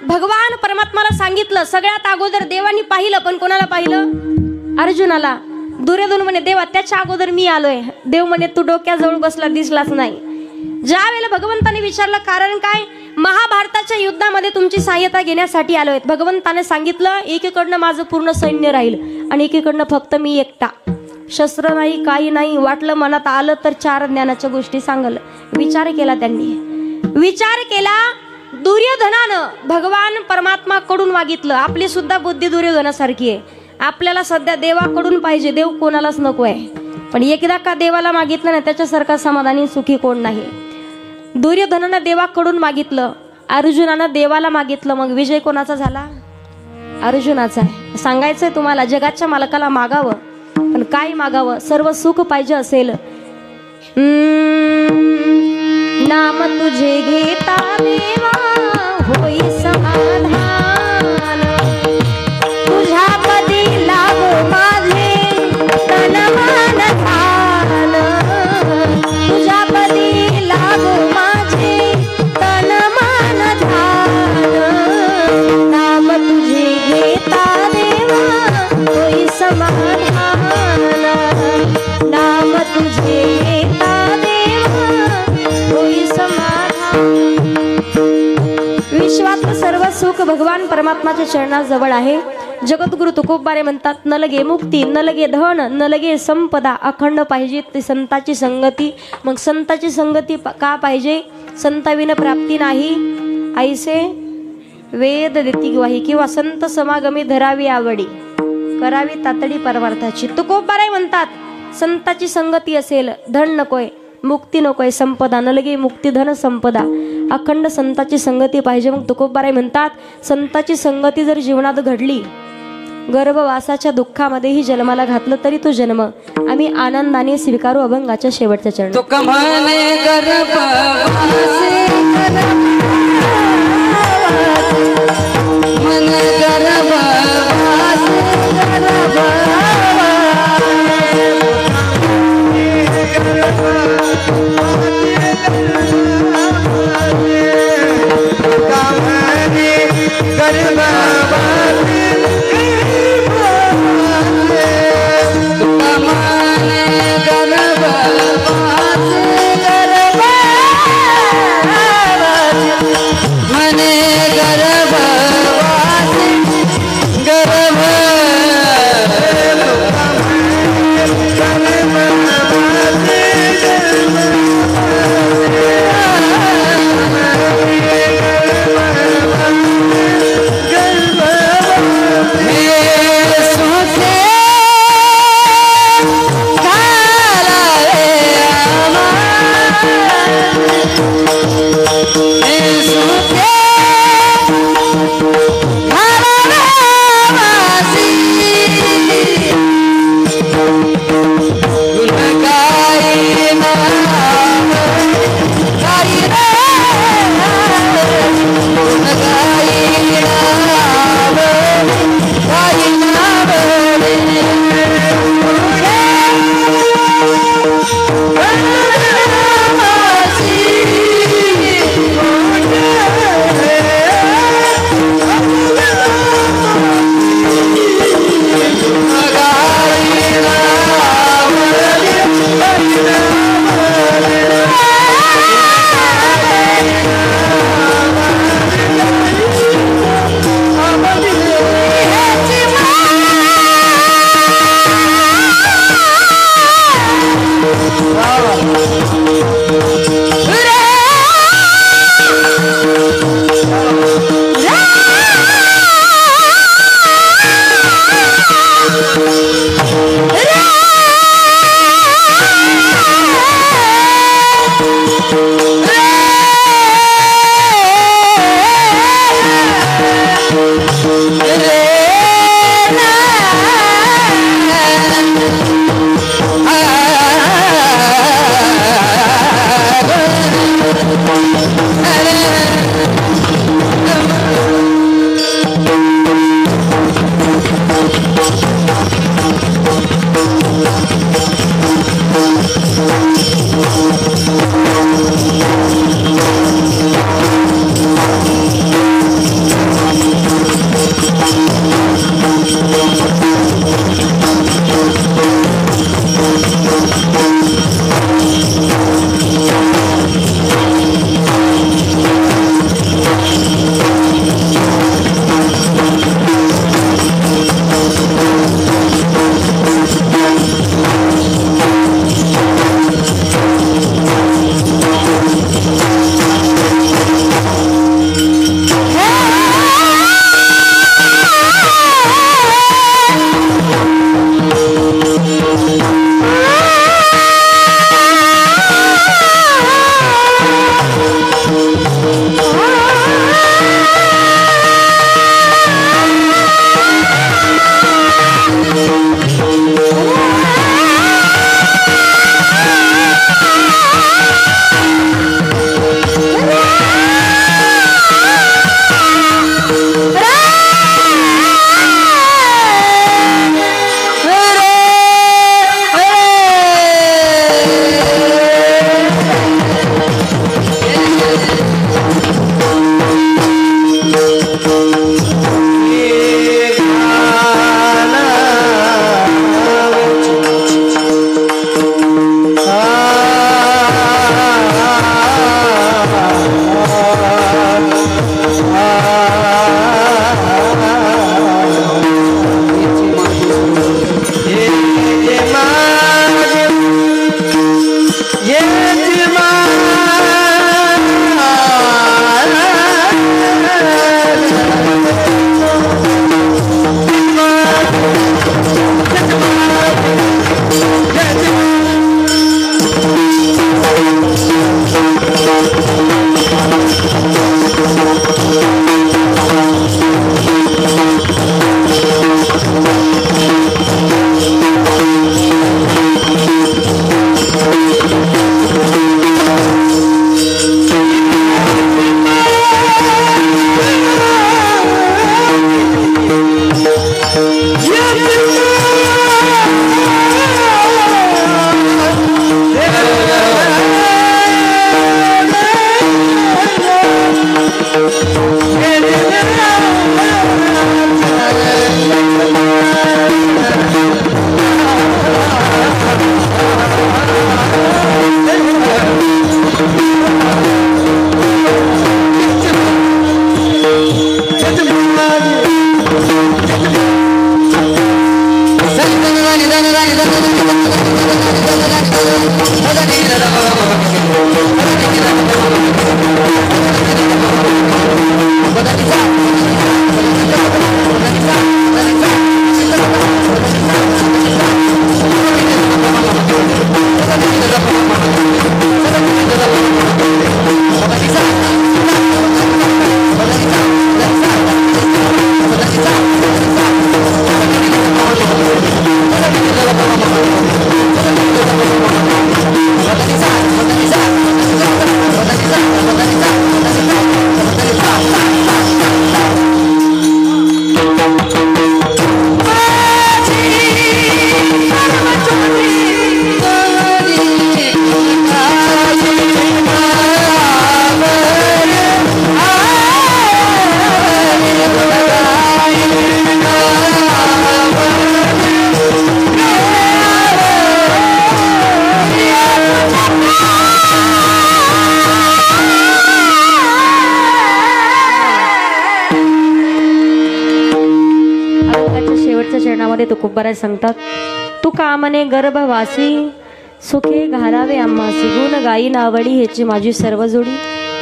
भगवान परमात्माला सांगितलं सगळ्यात अगोदर देवानी पाहिलं पण कोणाला पाहिलं अर्जुनाला. दुर्योधन म्हणे देवा त्याच्या अगोदर मी आलोय. देव म्हणे तू डोक्याजवळ बसला दिसलाच नाही. ज्या वेळेला भगवंताने विचारलं कारण काय. महाभारताच्या युद्धामध्ये तुमची सहाय्यता घेण्यासाठी आलोय. भगवंताने सांगितलं एकीकडनं माझं पूर्ण सैन्य राहील आणि एकीकडनं फक्त मी एकटा. शस्त्र नाही काही नाही. वाटलं मनात आलं तर 4 ज्ञानाच्या गोष्टी सांगल. विचार केला त्यांनी. विचार केला. दुर्योधनानं भगवान परमात्माकडून मागितलं. आपली सुद्धा बुद्धी दुर्योधनासारखी आहे. आपल्याला सध्या देवाकडून पाहिजे. देव कोणालाच नको आहे. पण एकदा का देवाला मागितलं ना त्याच्यासारखा समाधानी सुखी कोण नाही. दुर्योधनानं देवाकडून मागितलं. अर्जुनानं देवाला मागितलं. मग विजय कोणाचा झाला अर्जुनाचा आहे. सांगायचंय तुम्हाला जगाच्या मालकाला मागावं पण काय मागावं. सर्व सुख पाहिजे असेल नाम तुझे घेता देवा होई समाधान. तुझ्या पदी लागो माझे तन मन धान. तुझ्या पदी लागो माझे तन मन धान. नाम तुझे घेता देवा होई समाधान. नाम तुझे घेता देवा होई समाधान. विश्वात सर्व सुख भगवान परमात्माच्या चरणाजवळ आहे. जगद्गुरु तुकोबारे म्हणतात न लगे मुक्ती न लगे धन न लगे संपदा. अखंड पाहिजे ती संताची संगती. मग संताची संगती का पाहिजे. संताविन प्राप्ती नाही ऐसे वेद देती ग्वाही किंवा संत समागमी धरावी आवडी करावी तातडी परमार्थाची. तुकोबाराय म्हणतात संताची संगती असेल धन नकोय मुक्ती नकोय संपदा न लगे मुक्ती धन संपदा अखंड संताची संगती पाहिजे. मग तुकोबाराय म्हणतात संताची संगती जर जीवनात घडली गर्भवासाच्या दुःखामध्येही जन्माला घातलं तरी तो जन्म आम्ही आनंदाने स्वीकारू अभंगाच्या शेवटच्या चरणी. चरणामध्ये तुकोबाराज सांगतात, तू कामने गर्भवासी सुखे घालावे आम्हासी, गुण गाई नावडी ह्याची माझी सर्व जोडी.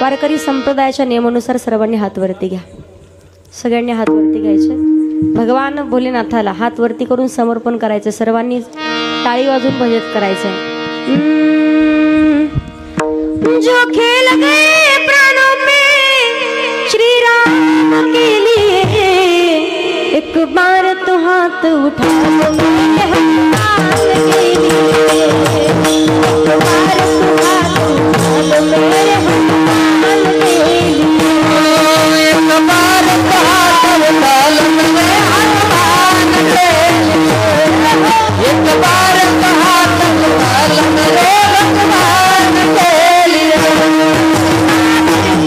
वारकरी संप्रदायाच्या नियमानुसार सर्वांनी हात वरती घ्या. सगळ्यांनी हात वरती घ्यायचे. भगवान भोलेनाथाला हात वरती करून समर्पण करायचं. सर्वांनी टाळी वाजून भजन करायचं. जो खेल गए प्राणों में श्री राम के लिए, एक बार तो हाथ उठा लो मेरे हनुमान के लिए, एक बार तो हाथ उठा लो मेरे हनुमान के लिए, एक बार तो हाथ उठा लो मेरे हनुमान के लिए, एक बार तो हाथ उठा लो मेरे हनुमान के लिए.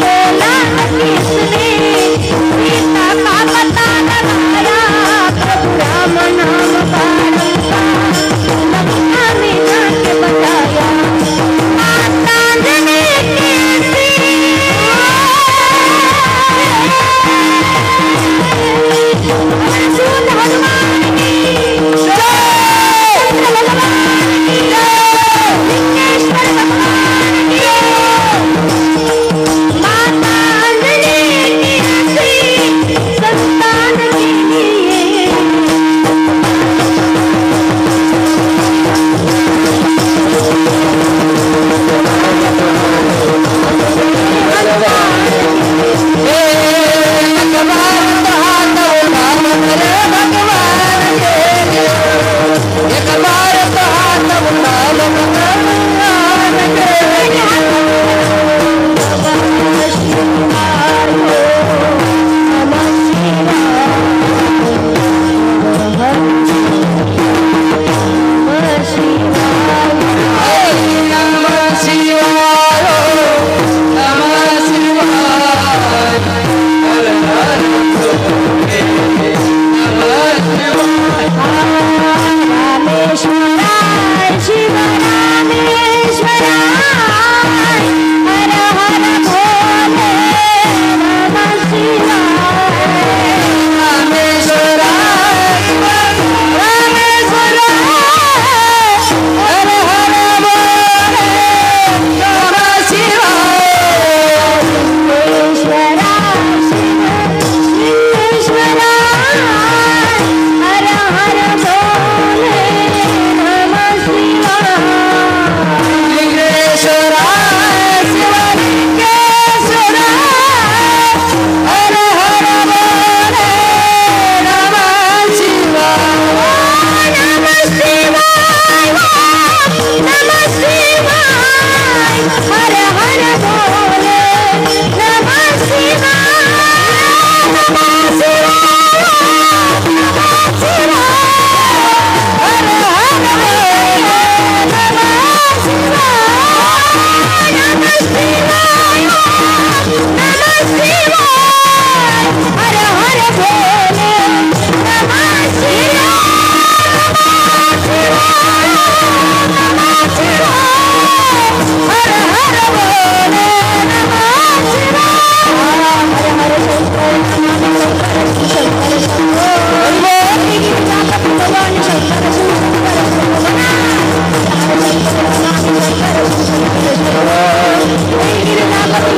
बोला किसने सीता का पता लगाया, प्रभु राम नाम बारंबार लंका में जाके बताया. माता अंजनी कैसी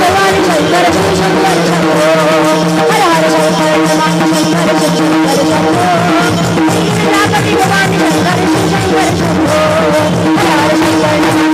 भवानी शंकर शिवशंकर शंभो हर हर शंकर भवानी शंकर शिवशंकर शंभो गणपती भवानी शंकर शिवशंकर शंभो हर हर शंकर